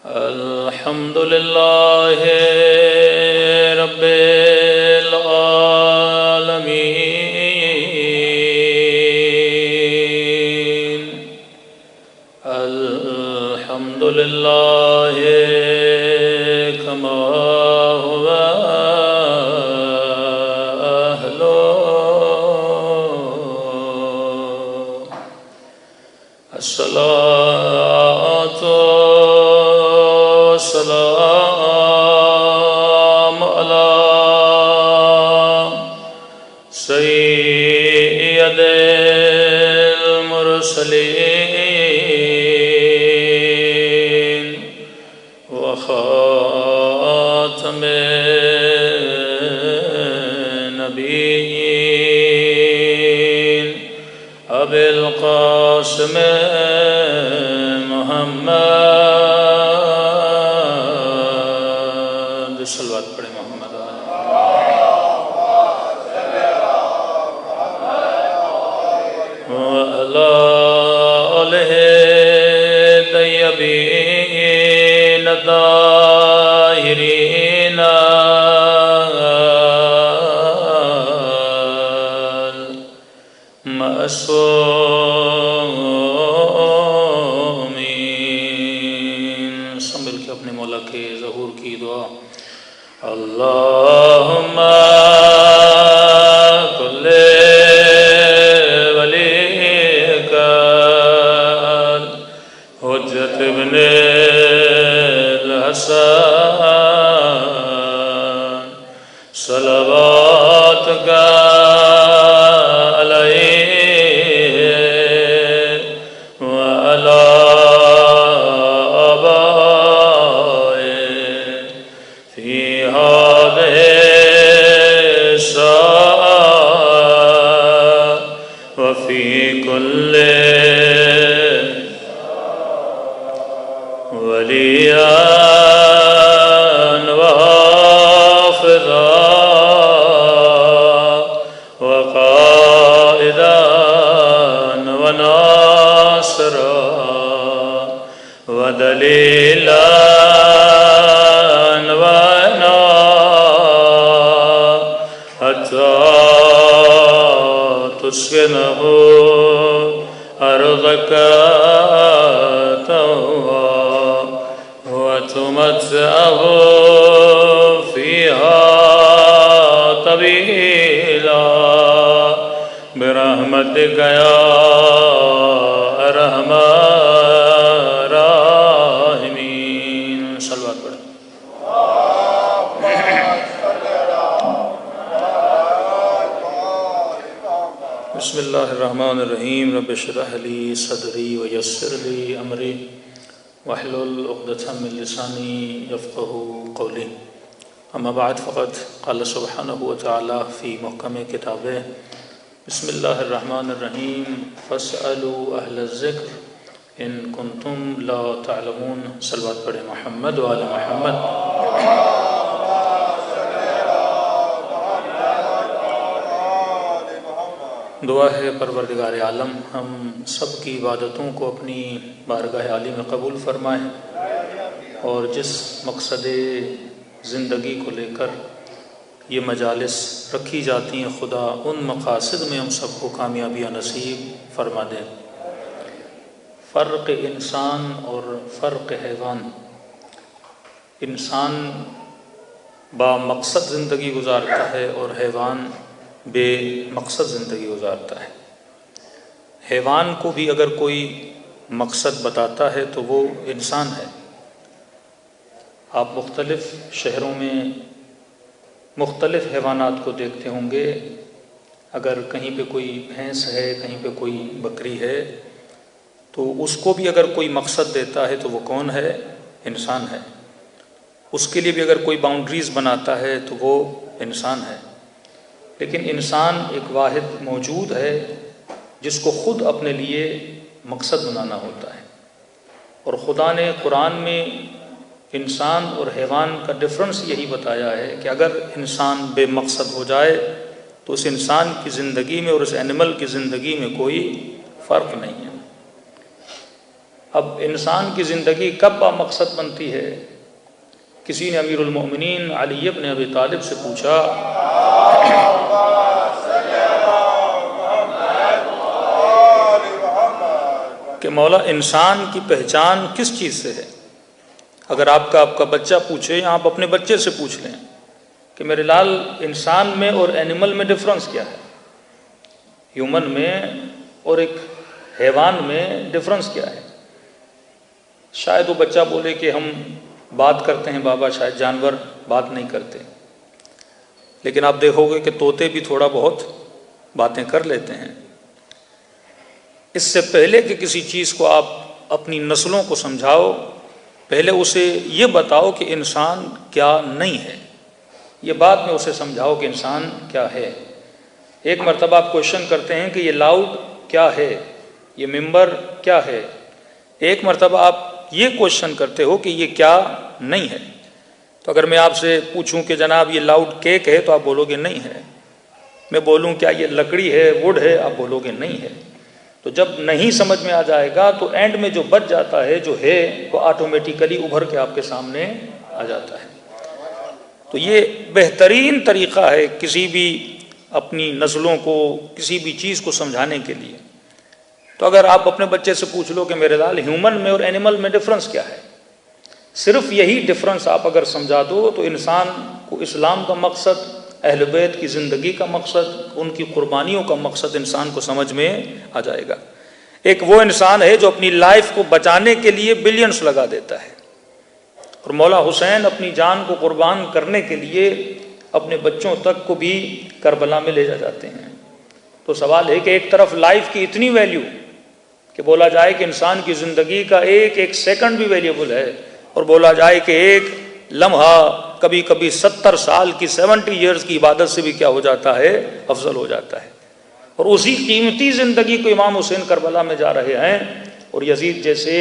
الحمد لله رب العالمين. الحمد لله كما هو أهله. الصلاة والسلام على سيد المرسلين وخاتم النبيين أبي القاسم محمد. صلوات پڑھیں محمد وعلى آله الطيبين الطاهرين المعصومين. سنبھل کے اپنے مولا کے ظہور کی دعا. اللہم کل ولیک حجت ابن الحسن صلواتک ودلیلا ونا حتی تسکنہ ارضک طوعا وتمتعہ فیہا طویلا برحمتک یا ارحمن. بسم اللہ الرحمن الرحیم. رب اشرح لی صدری ویسر لی امری واحلل عقدۃ من لسانی یفقهوا قولی. اما بعد فقد قال سبحانہ وتعالی فی محکم کتابہ بسم اللہ الرحمن الرحیم فاسألوا اہل الذکر ان کنتم لا تعلمون. صلوات پڑھیں محمد وعلی محمد. دعا ہے پروردگار عالم ہم سب کی عبادتوں کو اپنی بارگاہ عالی میں قبول فرمائیں، اور جس مقصد زندگی کو لے کر یہ مجالس رکھی جاتی ہیں خدا ان مقاصد میں ہم سب کو کامیابیاں نصیب فرما دیں. فرق انسان اور فرق حیوان. انسان با مقصد زندگی گزارتا ہے اور حیوان بے مقصد زندگی گزارتا ہے. حیوان کو بھی اگر کوئی مقصد بتاتا ہے تو وہ انسان ہے. آپ مختلف شہروں میں مختلف حیوانات کو دیکھتے ہوں گے. اگر کہیں پہ کوئی بھینس ہے، کہیں پہ کوئی بکری ہے، تو اس کو بھی اگر کوئی مقصد دیتا ہے تو وہ کون ہے؟ انسان ہے. اس کے لیے بھی اگر کوئی باؤنڈریز بناتا ہے تو وہ انسان ہے. لیکن انسان ایک واحد موجود ہے جس کو خود اپنے لیے مقصد بنانا ہوتا ہے. اور خدا نے قرآن میں انسان اور حیوان کا ڈفرنس یہی بتایا ہے کہ اگر انسان بے مقصد ہو جائے تو اس انسان کی زندگی میں اور اس اینیمل کی زندگی میں کوئی فرق نہیں ہے. اب انسان کی زندگی کب بامقصد بنتی ہے؟ کسی نے امیر المومنین علی بن ابی طالب سے پوچھا کہ مولا انسان کی پہچان کس چیز سے ہے؟ اگر آپ کا بچہ پوچھے یا آپ اپنے بچے سے پوچھ لیں کہ میرے لال انسان میں اور اینیمل میں ڈفرنس کیا ہے، ہیومن میں اور ایک حیوان میں ڈفرنس کیا ہے، شاید وہ بچہ بولے کہ ہم بات کرتے ہیں بابا، شاید جانور بات نہیں کرتے، لیکن آپ دیکھو گے کہ طوطے بھی تھوڑا بہت باتیں کر لیتے ہیں۔ اس سے پہلے کہ کسی چیز کو آپ اپنی نسلوں کو سمجھاؤ، پہلے اسے یہ بتاؤ کہ انسان کیا نہیں ہے، یہ بات میں اسے سمجھاؤ کہ انسان کیا ہے۔ ایک مرتبہ آپ کوشچن کرتے ہیں کہ یہ لاؤڈ کیا ہے، یہ ممبر کیا ہے، ایک مرتبہ آپ یہ کوشچن کرتے ہو کہ یہ کیا نہیں ہے۔ تو اگر میں آپ سے پوچھوں کہ جناب یہ لاؤڈ کیک ہے تو آپ بولو گے نہیں ہے، میں بولوں کیا یہ لکڑی ہے، ووڈ ہے، آپ بولو گے نہیں ہے۔ تو جب نہیں سمجھ میں آ جائے گا تو اینڈ میں جو بچ جاتا ہے، جو ہے، وہ آٹومیٹیکلی ابھر کے آپ کے سامنے آ جاتا ہے۔ تو یہ بہترین طریقہ ہے کسی بھی اپنی نسلوں کو کسی بھی چیز کو سمجھانے کے لیے۔ تو اگر آپ اپنے بچے سے پوچھ لو کہ میرے لال ہیومن میں اور اینیمل میں ڈفرنس کیا ہے، صرف یہی ڈفرنس آپ اگر سمجھا دو تو انسان کو اسلام کا مقصد، اہل بیت کی زندگی کا مقصد، ان کی قربانیوں کا مقصد انسان کو سمجھ میں آ جائے گا۔ ایک وہ انسان ہے جو اپنی لائف کو بچانے کے لیے بلینس لگا دیتا ہے، اور مولا حسین اپنی جان کو قربان کرنے کے لیے اپنے بچوں تک کو بھی کربلا میں لے جاتے ہیں۔ تو سوال ہے کہ ایک طرف لائف کی اتنی ویلیو کہ بولا جائے کہ انسان کی زندگی کا ایک ایک سیکنڈ بھی ویلیبل ہے، اور بولا جائے کہ ایک لمحہ کبھی کبھی 70 سال کی 70 ایئرز کی عبادت سے بھی کیا ہو جاتا ہے، افضل ہو جاتا ہے۔ اور اسی قیمتی زندگی کو امام حسین کربلا میں جا رہے ہیں، اور یزید جیسے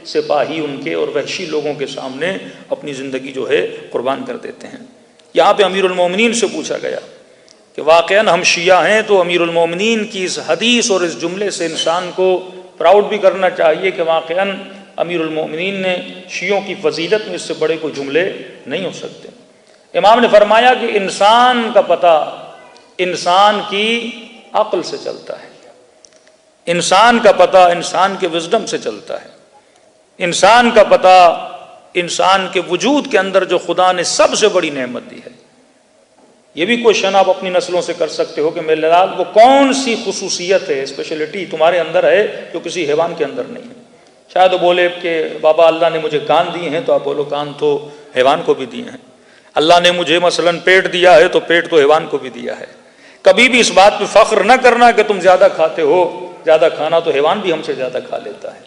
سپاہی ان کے اور وحشی لوگوں کے سامنے اپنی زندگی جو ہے قربان کر دیتے ہیں۔ یہاں پہ امیر المومنین سے پوچھا گیا کہ واقعاً ہم شیعہ ہیں تو امیر المومنین کی اس حدیث اور اس جملے سے انسان کو پراؤڈ بھی کرنا چاہیے کہ واقعاً امیر المومنین نے شیعوں کی فضیلت میں اس سے بڑے کوئی جملے نہیں ہو سکتے۔ امام نے فرمایا کہ انسان کا پتہ انسان کی عقل سے چلتا ہے، انسان کا پتہ انسان کے وزڈم سے چلتا ہے، انسان کا پتہ انسان کے وجود کے اندر جو خدا نے سب سے بڑی نعمت دی ہے۔ یہ بھی کوشچن آپ اپنی نسلوں سے کر سکتے ہو کہ میرے لال وہ کون سی خصوصیت ہے، اسپیشلٹی تمہارے اندر ہے جو کسی حیوان کے اندر نہیں ہے۔ شاید وہ بولے کہ بابا اللہ نے مجھے کان دیے ہیں، تو آپ بولو کان تو حیوان کو بھی دیے ہیں۔ اللہ نے مجھے مثلاً پیٹ دیا ہے تو پیٹ تو حیوان کو بھی دیا ہے۔ کبھی بھی اس بات پہ فخر نہ کرنا کہ تم زیادہ کھاتے ہو، زیادہ کھانا تو حیوان بھی ہم سے زیادہ کھا لیتا ہے۔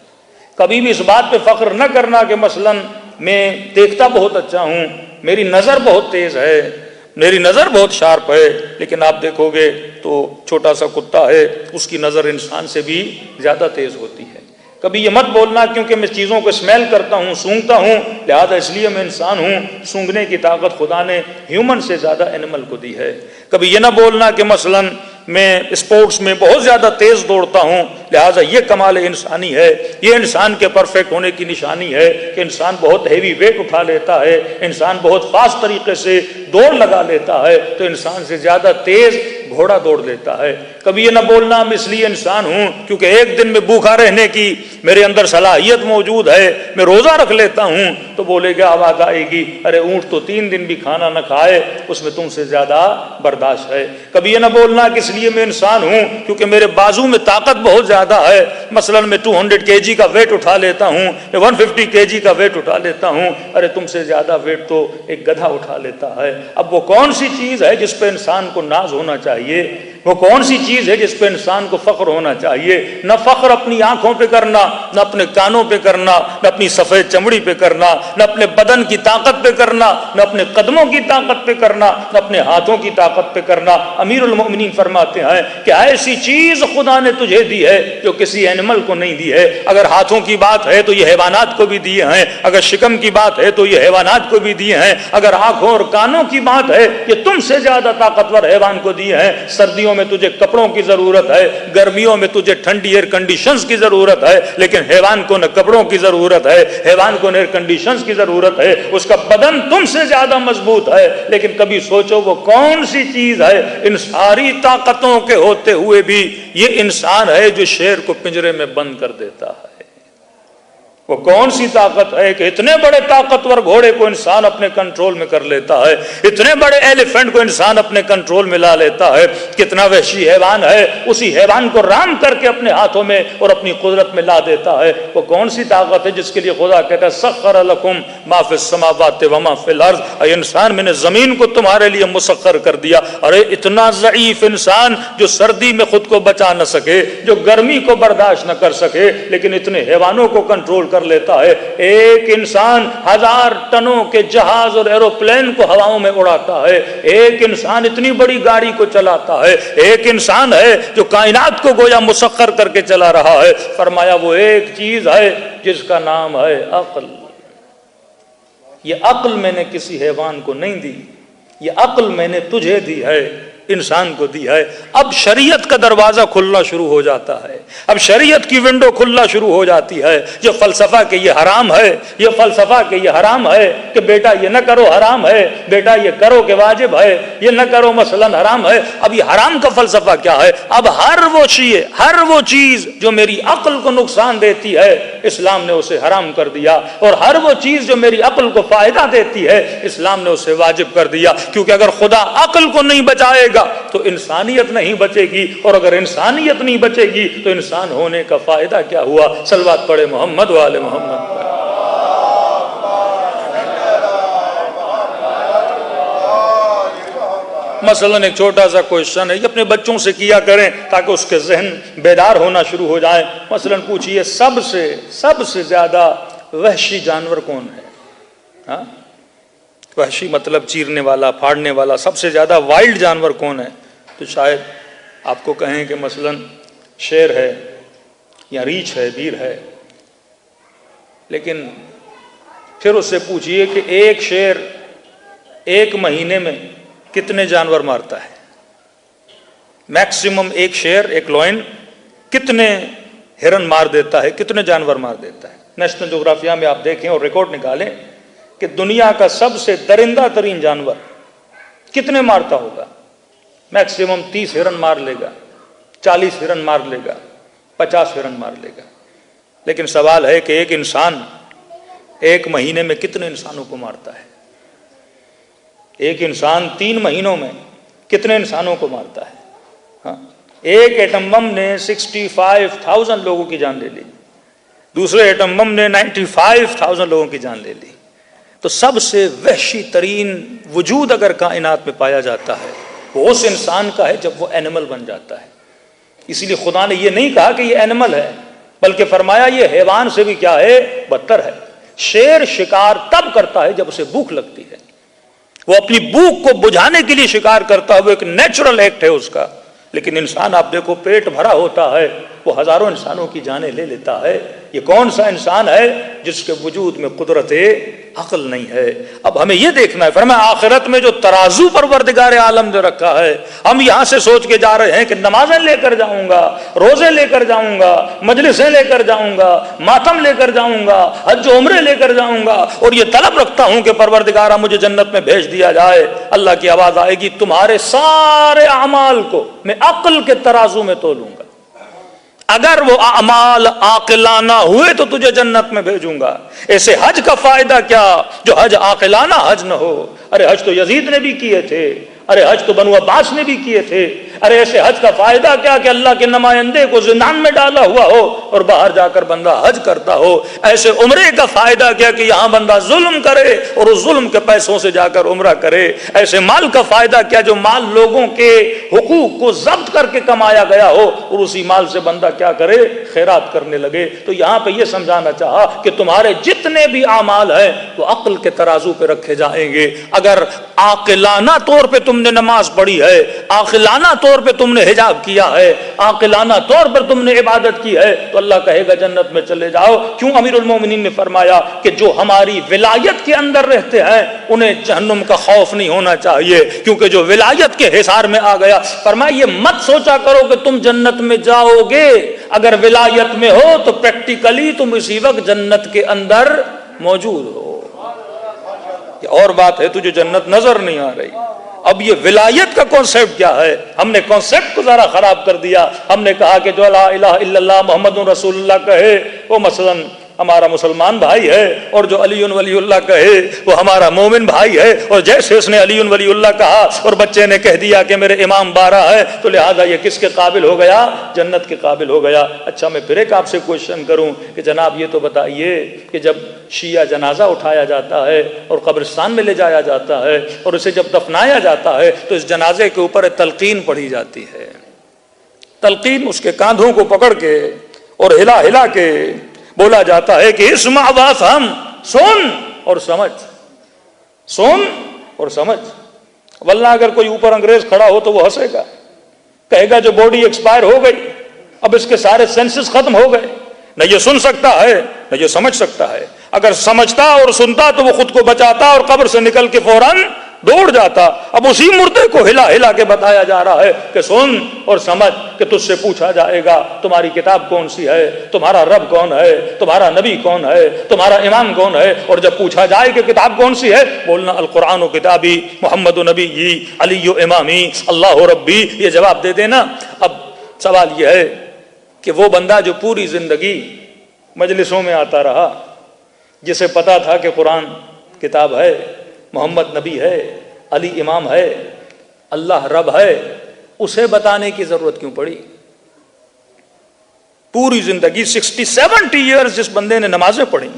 کبھی بھی اس بات پہ فخر نہ کرنا کہ مثلاً میں دیکھتا بہت اچھا ہوں، میری نظر بہت تیز ہے، میری نظر بہت شارپ ہے، لیکن آپ دیکھو گے تو چھوٹا سا کتا ہے، اس کی نظر انسان سے بھی زیادہ تیز ہوتی ہے۔ کبھی یہ مت بولنا کیونکہ میں چیزوں کو اسمیل کرتا ہوں، سونگتا ہوں، لہذا اس لیے میں انسان ہوں۔ سونگنے کی طاقت خدا نے ہیومن سے زیادہ اینیمل کو دی ہے۔ کبھی یہ نہ بولنا کہ مثلاً میں اسپورٹس میں بہت زیادہ تیز دوڑتا ہوں، لہٰذا یہ کمال انسانی ہے، یہ انسان کے پرفیکٹ ہونے کی نشانی ہے کہ انسان بہت ہیوی ویٹ اٹھا لیتا ہے، انسان بہت فاسٹ طریقے سے دوڑ لگا لیتا ہے، تو انسان سے زیادہ تیز گھوڑا دوڑ لیتا ہے۔ کبھی یہ نہ بولنا میں اس لیے انسان ہوں کیونکہ ایک دن میں بھوکا رہنے کی میرے اندر صلاحیت موجود ہے، میں روزہ رکھ لیتا ہوں، تو بولے گا آواز آئے گی ارے اونٹ تو 3 دن بھی کھانا نہ کھائے، اس میں تم سے زیادہ برداشت ہے۔ کبھی یہ نہ بولنا کہ اس لیے میں انسان ہوں کیونکہ میرے بازو میں طاقت بہت زیادہ ہے، مثلا میں 200 kg کا ویٹ اٹھا لیتا ہوں، میں 150 kg کا ویٹ اٹھا لیتا ہوں، ارے تم سے زیادہ ویٹ تو ایک گدھا اٹھا لیتا ہے۔ اب وہ کون سی چیز ہے جس پہ انسان کو ناز ہونا چاہیے؟ وہ کون سی چیز ہے جس پہ انسان کو فخر ہونا چاہیے؟ نہ فخر اپنی آنکھوں پہ کرنا، نہ اپنے کانوں پہ کرنا، نہ اپنی سفید چمڑی پہ کرنا، نہ اپنے بدن کی طاقت پہ کرنا، نہ اپنے قدموں کی طاقت پہ کرنا، نہ اپنے ہاتھوں کی طاقت پہ کرنا۔ امیر المومنین فرماتے ہیں کہ ایسی چیز خدا نے تجھے دی ہے جو کسی اینیمل کو نہیں دی ہے۔ اگر ہاتھوں کی بات ہے تو یہ حیوانات کو بھی دیے ہیں، اگر شکم کی بات ہے تو یہ حیوانات کو بھی دیے ہیں، اگر آنکھوں اور کانوں کی بات ہے یہ تم سے زیادہ طاقتور حیوان کو دیے ہیں۔ سردیوں میں تجھے کپڑوں کی ضرورت ہے، گرمیوں میں تجھے ٹھنڈی ایئر کنڈیشنز کی ضرورت ہے، لیکن حیوان کو نہ کپڑوں کی ضرورت ہے، حیوان کو نہ ایئر کنڈیشنز کی ضرورت ہے، اس کا بدن تم سے زیادہ مضبوط ہے، لیکن کبھی سوچو وہ کون سی چیز ہے ان ساری طاقتوں کے ہوتے ہوئے بھی یہ انسان ہے جو شیر کو پنجرے میں بند کر دیتا ہے؟ وہ کون سی طاقت ہے کہ اتنے بڑے طاقتور گھوڑے کو انسان اپنے کنٹرول میں کر لیتا ہے، اتنے بڑے ایلیفنٹ کو انسان اپنے کنٹرول میں لا لیتا ہے؟ کتنا وحشی حیوان ہے، اسی حیوان کو رام کر کے اپنے ہاتھوں میں اور اپنی قدرت میں لا دیتا ہے۔ وہ کون سی طاقت ہے جس کے لیے خدا کہتا ہے سخر لکم ما فی السماوات وما فی الارض، اے انسان میں نے زمین کو تمہارے لیے مسخر کر دیا۔ ارے اتنا ضعیف انسان جو سردی میں خود کو بچا نہ سکے، جو گرمی کو برداشت نہ کر سکے، لیکن اتنے حیوانوں کو کنٹرول کر لیتا ہے۔ ایک انسان 1000 ٹنوں کے جہاز اور ایروپلین کو ہواؤں میں اڑاتا ہے، ایک انسان اتنی بڑی گاڑی کو چلاتا ہے، ایک انسان ہے جو کائنات کو گویا مسخر کر کے چلا رہا ہے۔ فرمایا وہ ایک چیز ہے جس کا نام ہے عقل۔ یہ عقل میں نے کسی حیوان کو نہیں دی، یہ عقل میں نے تجھے دی ہے، انسان کو دی ہے۔ اب شریعت کا دروازہ کھلنا شروع ہو جاتا ہے، اب شریعت کی ونڈو کھلنا شروع ہو جاتی ہے۔ یہ فلسفہ کہ یہ حرام ہے، یہ فلسفہ کہ یہ حرام ہے، کہ بیٹا یہ نہ کرو حرام ہے، بیٹا یہ کرو کہ واجب ہے، یہ نہ کرو مثلا حرام ہے۔ اب یہ حرام کا فلسفہ کیا ہے؟ اب ہر وہ چیز جو میری عقل کو نقصان دیتی ہے اسلام نے اسے حرام کر دیا، اور ہر وہ چیز جو میری عقل کو فائدہ دیتی ہے اسلام نے اسے واجب کر دیا۔ کیونکہ اگر خدا عقل کو نہیں بچائے گا تو انسانیت نہیں بچے گی، اور اگر انسانیت نہیں بچے گی تو انسان ہونے کا فائدہ کیا ہوا؟ صلوات پڑھے محمد و آل محمد پر۔ مثلا ایک چھوٹا سا کوشچن ہے، یہ اپنے بچوں سے کیا کریں تاکہ اس کے ذہن بیدار ہونا شروع ہو جائے۔ مثلا پوچھئے سب سے زیادہ وحشی جانور کون ہے؟ ہاں، وحشی مطلب چیرنے والا، پھاڑنے والا، سب سے زیادہ وائلڈ جانور کون ہے؟ تو شاید آپ کو کہیں کہ مثلا شیر ہے یا ریچھ ہے، بیر ہے، لیکن پھر اس سے پوچھئے کہ ایک شیر ایک مہینے میں کتنے جانور مارتا ہے؟ میکسیمم ایک شیر، ایک لوئن کتنے ہرن مار دیتا ہے، کتنے جانور مار دیتا ہے؟ نیشنل جغرافیہ میں آپ دیکھیں اور ریکارڈ نکالیں کہ دنیا کا سب سے درندہ ترین جانور کتنے مارتا ہوگا؟ میکسیمم 30 ہرن مار لے گا، 40 ہرن مار لے گا، 50 ہرن مار لے گا۔ لیکن سوال ہے کہ ایک انسان ایک مہینے میں کتنے انسانوں کو مارتا ہے؟ ایک انسان 3 مہینوں میں کتنے انسانوں کو مارتا ہے؟ ہاں، ایک ایٹم بم نے 65,000 لوگوں کی جان لے لی، دوسرے ایٹم بم نے 95,000 لوگوں کی جان لے لی۔ تو سب سے وحشی ترین وجود اگر کائنات میں پایا جاتا ہے وہ اس انسان کا ہے جب وہ اینیمل بن جاتا ہے۔ اسی لیے خدا نے یہ نہیں کہا کہ یہ اینیمل ہے، بلکہ فرمایا یہ حیوان سے بھی کیا ہے؟ بدتر ہے۔ شیر شکار تب کرتا ہے جب اسے بھوک لگتی ہے، وہ اپنی بھوک کو بجھانے کے لیے شکار کرتا ہے، وہ ایک نیچرل ایکٹ ہے اس کا۔ لیکن انسان آپ دیکھو پیٹ بھرا ہوتا ہے، وہ ہزاروں انسانوں کی جانیں لے لیتا ہے۔ یہ کون سا انسان ہے جس کے وجود میں قدرت عقل نہیں ہے؟ اب ہمیں یہ دیکھنا ہے، فرمایا آخرت میں جو ترازو پروردگار عالم نے رکھا ہے، ہم یہاں سے سوچ کے جا رہے ہیں کہ نمازیں لے کر جاؤں گا، روزے لے کر جاؤں گا، مجلسیں لے کر جاؤں گا، ماتم لے کر جاؤں گا، حج و عمرے لے کر جاؤں گا، اور یہ طلب رکھتا ہوں کہ پروردگارہ مجھے جنت میں بھیج دیا جائے۔ اللہ کی آواز آئے گی تمہارے سارے اعمال کو میں عقل کے ترازو میں تولوں گا، اگر وہ اعمال عاقلانہ ہوئے تو تجھے جنت میں بھیجوں گا۔ ایسے حج کا فائدہ کیا جو حج عاقلانہ حج نہ ہو؟ ارے حج تو یزید نے بھی کیے تھے، ارے حج تو بنو عباس نے بھی کیے تھے۔ ارے ایسے حج کا فائدہ کیا کہ اللہ کے نمائندے کو زندان میں ڈالا ہوا ہو اور باہر جا کر بندہ حج کرتا ہو؟ ایسے عمرے کا فائدہ کیا کہ یہاں بندہ ظلم کرے اور اس ظلم کے پیسوں سے جا کر عمرہ کرے؟ ایسے مال کا فائدہ کیا جو مال لوگوں کے حقوق کو ضبط کر کے کمایا گیا ہو اور اسی مال سے بندہ کیا کرے؟ خیرات کرنے لگے۔ تو یہاں پہ یہ سمجھانا چاہا کہ تمہارے جتنے بھی اعمال ہیں وہ عقل کے ترازو پہ رکھے جائیں گے۔ اگر عاقلانہ طور پہ تم تم نے نماز پڑھی ہے، عاقلانہ طور پہ تم نے حجاب کیا ہے، عاقلانہ طور پر تم نے عبادت کی ہے، تو اللہ کہے گا جنت میں چلے جاؤ۔ کیوں امیر المومنین نے فرمایا کہ جو ہماری ولایت کے اندر رہتے ہیں انہیں جہنم کا خوف نہیں ہونا چاہیے، کیونکہ جو ولایت کے حصار میں آ گیا، فرمایا یہ مت سوچا کرو کہ تم جنت میں جاؤ گے، اگر ولایت میں ہو تو پریکٹیکلی تم اسی وقت جنت کے اندر موجود ہو۔ یہ اور بات ہے تجھے جنت نظر نہیں آ رہی۔ اب یہ ولایت کا کانسیپٹ کیا ہے؟ ہم نے کانسیپٹ کو ذرا خراب کر دیا۔ ہم نے کہا کہ جو لا الہ الا اللہ محمد رسول اللہ کہے وہ مثلاً ہمارا مسلمان بھائی ہے، اور جو علی ولی اللہ کہے وہ ہمارا مومن بھائی ہے، اور جیسے اس نے علی ولی اللہ کہا اور بچے نے کہہ دیا کہ میرے امام 12 ہے، تو لہٰذا یہ کس کے قابل ہو گیا؟ جنت کے قابل ہو گیا۔ اچھا میں پھر ایک آپ سے کوشچن کروں کہ جناب یہ تو بتائیے کہ جب شیعہ جنازہ اٹھایا جاتا ہے اور قبرستان میں لے جایا جاتا ہے اور اسے جب دفنایا جاتا ہے تو اس جنازے کے اوپر تلقین پڑھی جاتی ہے۔ تلقین اس کے کاندھوں کو پکڑ کے اور ہلا ہلا کے بولا جاتا ہے کہ اسمع وافہم، سن اور سمجھ، سن اور سمجھ، ورنہ اگر کوئی اوپر انگریز کھڑا ہو تو وہ ہنسے گا، کہے گا جو باڈی ایکسپائر ہو گئی، اب اس کے سارے سینسز ختم ہو گئے، نہ یہ سن سکتا ہے نہ یہ سمجھ سکتا ہے۔ اگر سمجھتا اور سنتا تو وہ خود کو بچاتا اور قبر سے نکل کے فوراً دوڑ جاتا۔ اب اسی مردے کو ہلا ہلا کے بتایا جا رہا ہے کہ سن اور سمجھ، کہ تجھ سے پوچھا جائے گا تمہاری کتاب کون سی ہے، تمہارا رب کون ہے، تمہارا نبی کون ہے، تمہارا امام کون ہے، اور جب پوچھا جائے کہ کتاب کون سی ہے، بولنا القرآن و کتابی محمد و نبی علی و امامی اللہ ربی، یہ جواب دے دینا۔ اب سوال یہ ہے کہ وہ بندہ جو پوری زندگی مجلسوں میں آتا رہا، جسے پتا تھا کہ قرآن کتاب ہے، محمد نبی ہے، علی امام ہے، اللہ رب ہے، اسے بتانے کی ضرورت کیوں پڑی؟ پوری زندگی 60-70 ایئرز جس بندے نے نمازیں پڑھی،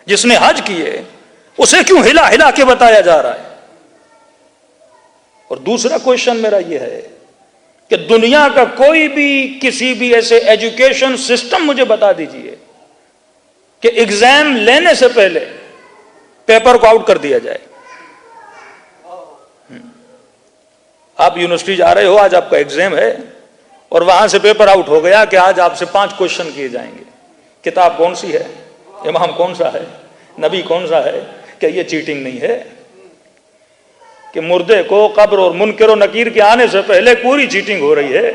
جس نے حج کیے، اسے کیوں ہلا ہلا کے بتایا جا رہا ہے؟ اور دوسرا کویشچن میرا یہ ہے کہ دنیا کا کوئی بھی کسی بھی ایسے ایجوکیشن سسٹم مجھے بتا دیجئے کہ ایگزام لینے سے پہلے پیپر کو آؤٹ کر دیا جائے۔ آپ یونیورسٹی جا رہے ہو، آج آپ کا ایگزام ہے اور وہاں سے پیپر آؤٹ ہو گیا کہ آج آپ سے 5 کویشچن کیے جائیں گے، کتاب کون سی ہے، امام کون سا ہے، نبی کون سا ہے؟ کہ یہ چیٹنگ نہیں ہے کہ مردے کو قبر اور منکر و نکیر کے آنے سے پہلے پوری چیٹنگ ہو رہی ہے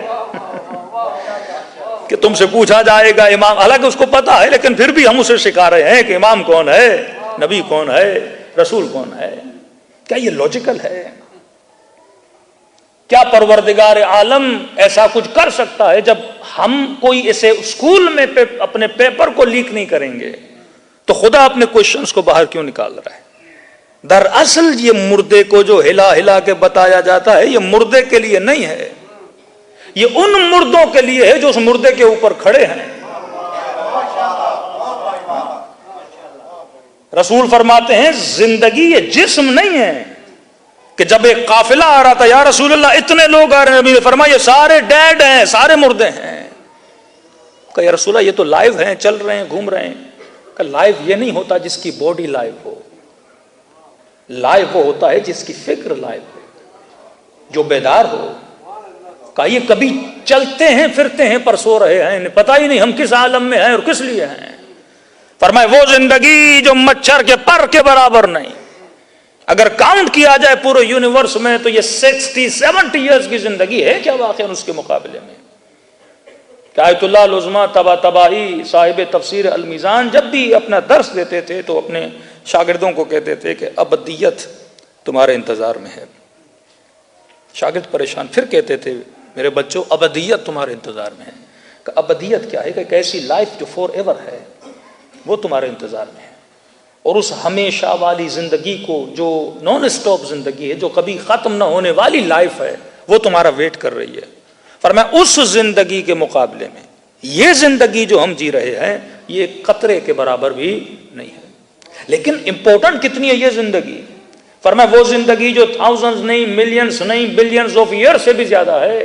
کہ تم سے پوچھا جائے گا امام، حالانکہ اس کو پتا ہے لیکن پھر بھی ہم اسے سکھا رہے ہیں کہ امام کون ہے، نبی کون ہے، رسول کون ہے۔ کیا یہ لاجیکل ہے؟ کیا پروردگار عالم ایسا کچھ کر سکتا ہے؟ جب ہم کوئی ایسے اسکول میں اپنے پیپر کو لیک نہیں کریں گے تو خدا اپنے کویشچنز کو باہر کیوں نکال رہا ہے؟ دراصل یہ مردے کو جو ہلا ہلا کے بتایا جاتا ہے، یہ مردے کے لیے نہیں ہے، یہ ان مردوں کے لیے ہے جو اس مردے کے اوپر کھڑے ہیں۔ رسول فرماتے ہیں زندگی یہ جسم نہیں ہے کہ جب ایک قافلہ آ رہا تھا، یا رسول اللہ اتنے لوگ آ رہے ہیں، نبی نے فرمایا یہ سارے ڈیڈ ہیں، سارے مردے ہیں۔ کہ یا رسول اللہ یہ تو لائیو ہیں، چل رہے ہیں، گھوم رہے ہیں۔ کہ لائیو یہ نہیں ہوتا جس کی باڈی لائیو ہو، لائیو وہ ہوتا ہے جس کی فکر لائیو ہو، جو بیدار ہو۔ کہ یہ کبھی چلتے ہیں پھرتے ہیں پر سو رہے ہیں، انہیں پتہ ہی نہیں ہم کس عالم میں ہیں اور کس لیے ہیں۔ فرمائے وہ زندگی جو مچھر کے پر کے برابر نہیں، اگر کاؤنٹ کیا جائے پورے یونیورس میں تو یہ 60-70 ایئرز کی زندگی ہے کیا واقعا اس کے مقابلے میں؟ کہ آیت اللہ العظمیٰ طباطبائی صاحب تفسیر المیزان جب بھی اپنا درس دیتے تھے تو اپنے شاگردوں کو کہتے تھے کہ ابدیت تمہارے انتظار میں ہے۔ شاگرد پریشان، پھر کہتے تھے میرے بچوں ابدیت تمہارے انتظار میں ہے۔ کہ ابدیت کیا ہے؟ کہ ایک ایسی لائف جو فور ایور ہے وہ تمہارے انتظار میں ہے، اور اس ہمیشہ والی زندگی کو جو نان اسٹاپ زندگی ہے، جو کبھی ختم نہ ہونے والی لائف ہے، وہ تمہارا ویٹ کر رہی ہے۔ فرمایا اس زندگی کے مقابلے میں یہ زندگی جو ہم جی رہے ہیں یہ ایک قطرے کے برابر بھی نہیں ہے۔ لیکن امپورٹنٹ کتنی ہے یہ زندگی؟ فرمایا وہ زندگی جو تھاؤزنڈز نہیں، ملینز نہیں، بلینز آف ایئر سے بھی زیادہ ہے۔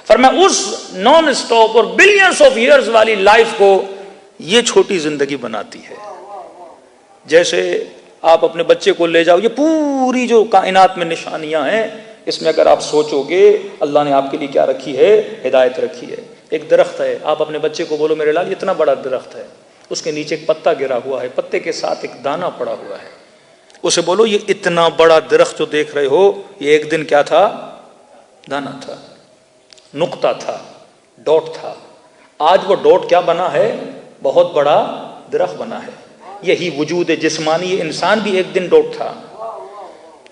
فرمایا اس نان اسٹاپ اور بلینز آف ایئرز والی لائف کو یہ چھوٹی زندگی بناتی ہے۔ جیسے آپ اپنے بچے کو لے جاؤ، یہ پوری جو کائنات میں نشانیاں ہیں اس میں اگر آپ سوچو گے اللہ نے آپ کے لیے کیا رکھی ہے، ہدایت رکھی ہے۔ ایک درخت ہے، آپ اپنے بچے کو بولو میرے لال اتنا بڑا درخت ہے، اس کے نیچے ایک پتا گرا ہوا ہے، پتے کے ساتھ ایک دانہ پڑا ہوا ہے، اسے بولو یہ اتنا بڑا درخت جو دیکھ رہے ہو یہ ایک دن کیا تھا؟ دانہ تھا، نقطہ تھا، ڈاٹ تھا، آج وہ ڈاٹ کیا بنا ہے؟ بہت بڑا درخت بنا ہے۔ یہی وجود جسمانی، انسان بھی ایک دن ڈاٹ تھا۔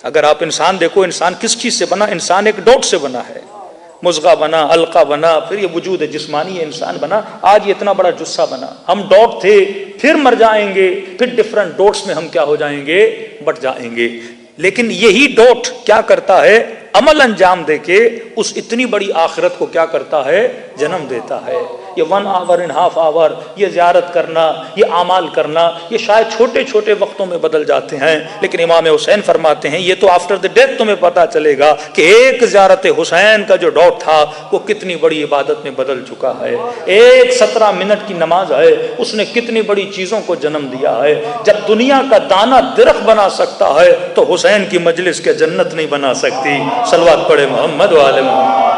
اگر آپ انسان دیکھو، انسان کس چیز سے بنا؟ انسان ایک ڈاٹ سے بنا ہے، مضغہ بنا، علقہ بنا، پھر یہ وجود جسمانی انسان بنا، آج یہ اتنا بڑا جثہ بنا۔ ہم ڈاٹ تھے، پھر مر جائیں گے، پھر ڈفرنٹ ڈاٹس میں ہم کیا ہو جائیں گے؟ بٹ جائیں گے۔ لیکن یہی ڈاٹ کیا کرتا ہے؟ عمل انجام دے کے اس اتنی بڑی آخرت کو کیا کرتا ہے؟ جنم دیتا ہے۔ یہ 1 آور اینڈ ہاف آور، یہ زیارت کرنا، یہ اعمال کرنا، یہ شاید چھوٹے چھوٹے وقتوں میں بدل جاتے ہیں، لیکن امام حسین فرماتے ہیں یہ تو آفٹر دی ڈیتھ تمہیں پتا چلے گا کہ ایک زیارت حسین کا جو ڈاٹ تھا وہ کتنی بڑی عبادت میں بدل چکا ہے۔ ایک 17 منٹ کی نماز ہے، اس نے کتنی بڑی چیزوں کو جنم دیا ہے۔ جب دنیا کا دانہ درخت بنا سکتا ہے تو حسین کی مجلس کے جنت نہیں بنا سکتی۔ صلوات پڑھے محمد و آل محمد۔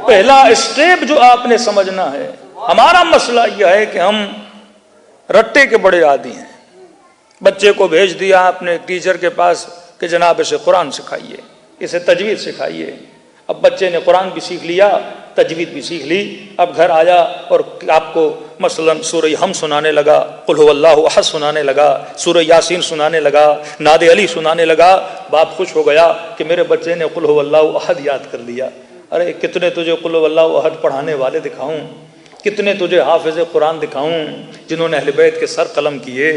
پہلا اسٹیپ جو آپ نے سمجھنا ہے، ہمارا مسئلہ یہ ہے کہ ہم رٹے کے بڑے عادی ہیں۔ بچے کو بھیج دیا اپنے ٹیچر کے پاس کہ جناب اسے قرآن سکھائیے، اسے تجوید سکھائیے۔ اب بچے نے قرآن بھی سیکھ لیا، تجوید بھی سیکھ لی، اب گھر آیا اور آپ کو مثلا سورہ ہم سنانے لگا، قل هو اللہ احد سنانے لگا، سورہ یاسین سنانے لگا، ناد علی سنانے لگا۔ باپ خوش ہو گیا کہ میرے بچے نے قل هو اللہ احد یاد کر لیا۔ ارے کتنے تجھے قل هو اللہ احد پڑھانے والے دکھاؤں، کتنے تجھے حافظ قرآن دکھاؤں جنہوں نے اہل بیت کے سر قلم کیے،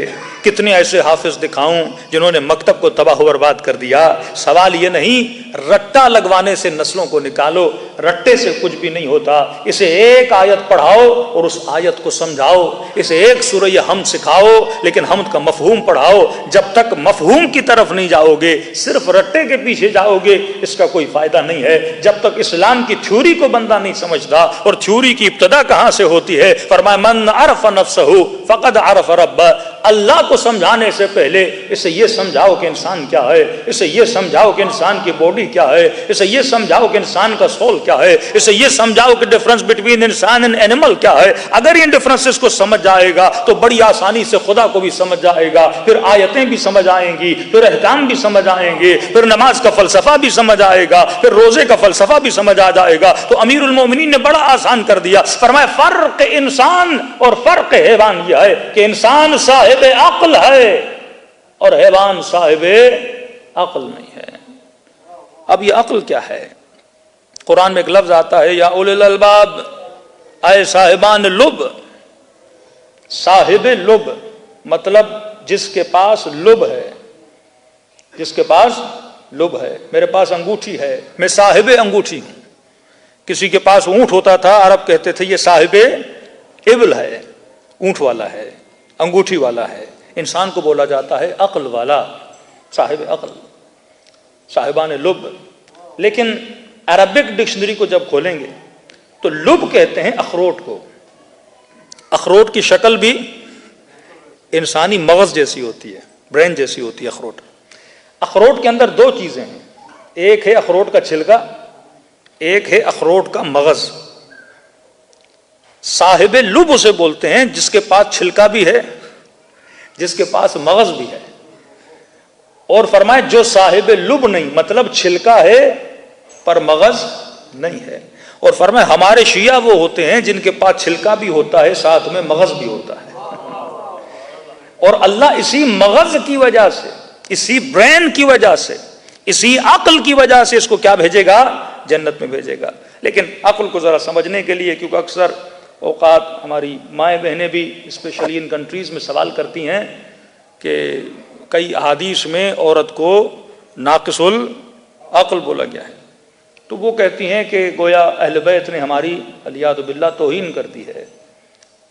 کتنے ایسے حافظ دکھاؤں جنہوں نے مکتب کو تباہ و برباد کر دیا۔ سوال یہ نہیں رٹا لگوانے سے نسلوں کو نکالو، رٹے سے کچھ بھی نہیں ہوتا۔ اسے ایک آیت پڑھاؤ اور اس آیت کو سمجھاؤ، اسے ایک سورہ حمد سکھاؤ لیکن حمد کا مفہوم پڑھاؤ۔ جب تک مفہوم کی طرف نہیں جاؤ گے، صرف رٹے کے پیچھے جاؤ گے، اس کا کوئی فائدہ نہیں ہے۔ جب تک اسلام کی تھیوری کو بندہ نہیں سمجھتا، اور تھیوری کی ابتدا کہاں سے ہوتی ہے؟ فرمایا من عرف نفسہ فقد عرف ربہ۔ اللہ کو سمجھانے سے پہلے اسے یہ سمجھاؤ کہ انسان کیا ہے، اسے یہ سمجھاؤ کہ انسان کی باڈی کیا ہے، اسے یہ سمجھاؤ کہ انسان کا سول کیا ہے، اسے یہ سمجھاؤ کہ ڈفرنس بٹوین انسان اینڈ اینیمل کیا ہے۔ اگر ان ڈفرنسز کو سمجھ جائے گا تو بڑی آسانی سے خدا کو بھی سمجھ جائے گا، پھر آیتیں بھی سمجھ آئیں گی، پھر احکام بھی سمجھ آئیں گے، پھر نماز کا فلسفہ بھی سمجھ آئے گا، پھر روزے کا فلسفہ بھی سمجھ آ جائے گا۔ تو امیر المومنین نے بڑا آسان کر دیا، فرمایا فرق انسان اور فرق حیوان یہ ہے کہ انسان صاحب عقل ہے اور حیوان صاحب عقل نہیں ہے۔ اب یہ عقل کیا ہے؟ قرآن میں ایک لفظ آتا ہے یا اولل الالباب، اے صاحبان لب۔ صاحب لب مطلب جس کے پاس لب ہے، جس کے پاس لب ہے۔ میرے پاس انگوٹھی ہے، میں صاحب انگوٹھی ہوں۔ کسی کے پاس اونٹ ہوتا تھا، عرب کہتے تھے یہ صاحب ابل ہے، اونٹ والا ہے، انگوٹھی والا ہے۔ انسان کو بولا جاتا ہے عقل والا، صاحب عقل، صاحبان لب۔ لیکن عربک ڈکشنری کو جب کھولیں گے تو لب کہتے ہیں اخروٹ کو۔ اخروٹ کی شکل بھی انسانی مغز جیسی ہوتی ہے، برین جیسی ہوتی ہے اخروٹ۔ اخروٹ کے اندر دو چیزیں ہیں، ایک ہے اخروٹ کا چھلکا، ایک ہے اخروٹ کا مغز۔ صاحب لب اسے بولتے ہیں جس کے پاس چھلکا بھی ہے، جس کے پاس مغز بھی ہے۔ اور فرمائے جو صاحب لب نہیں، مطلب چھلکا ہے پر مغز نہیں ہے۔ اور فرمائے ہمارے شیعہ وہ ہوتے ہیں جن کے پاس چھلکا بھی ہوتا ہے، ساتھ میں مغز بھی ہوتا ہے۔ اور اللہ اسی مغز کی وجہ سے، اسی برین کی وجہ سے، اسی عقل کی وجہ سے اس کو کیا بھیجے گا؟ جنت میں بھیجے گا۔ لیکن عقل کو ذرا سمجھنے کے لیے، کیونکہ اکثر اوقات ہماری مائیں بہنیں بھی اسپیشلی ان کنٹریز میں سوال کرتی ہیں کہ کئی احادیث میں عورت کو ناقص العقل بولا گیا ہے، تو وہ کہتی ہیں کہ گویا اہل بیت نے ہماری علیاذ باللہ توہین کر دی ہے،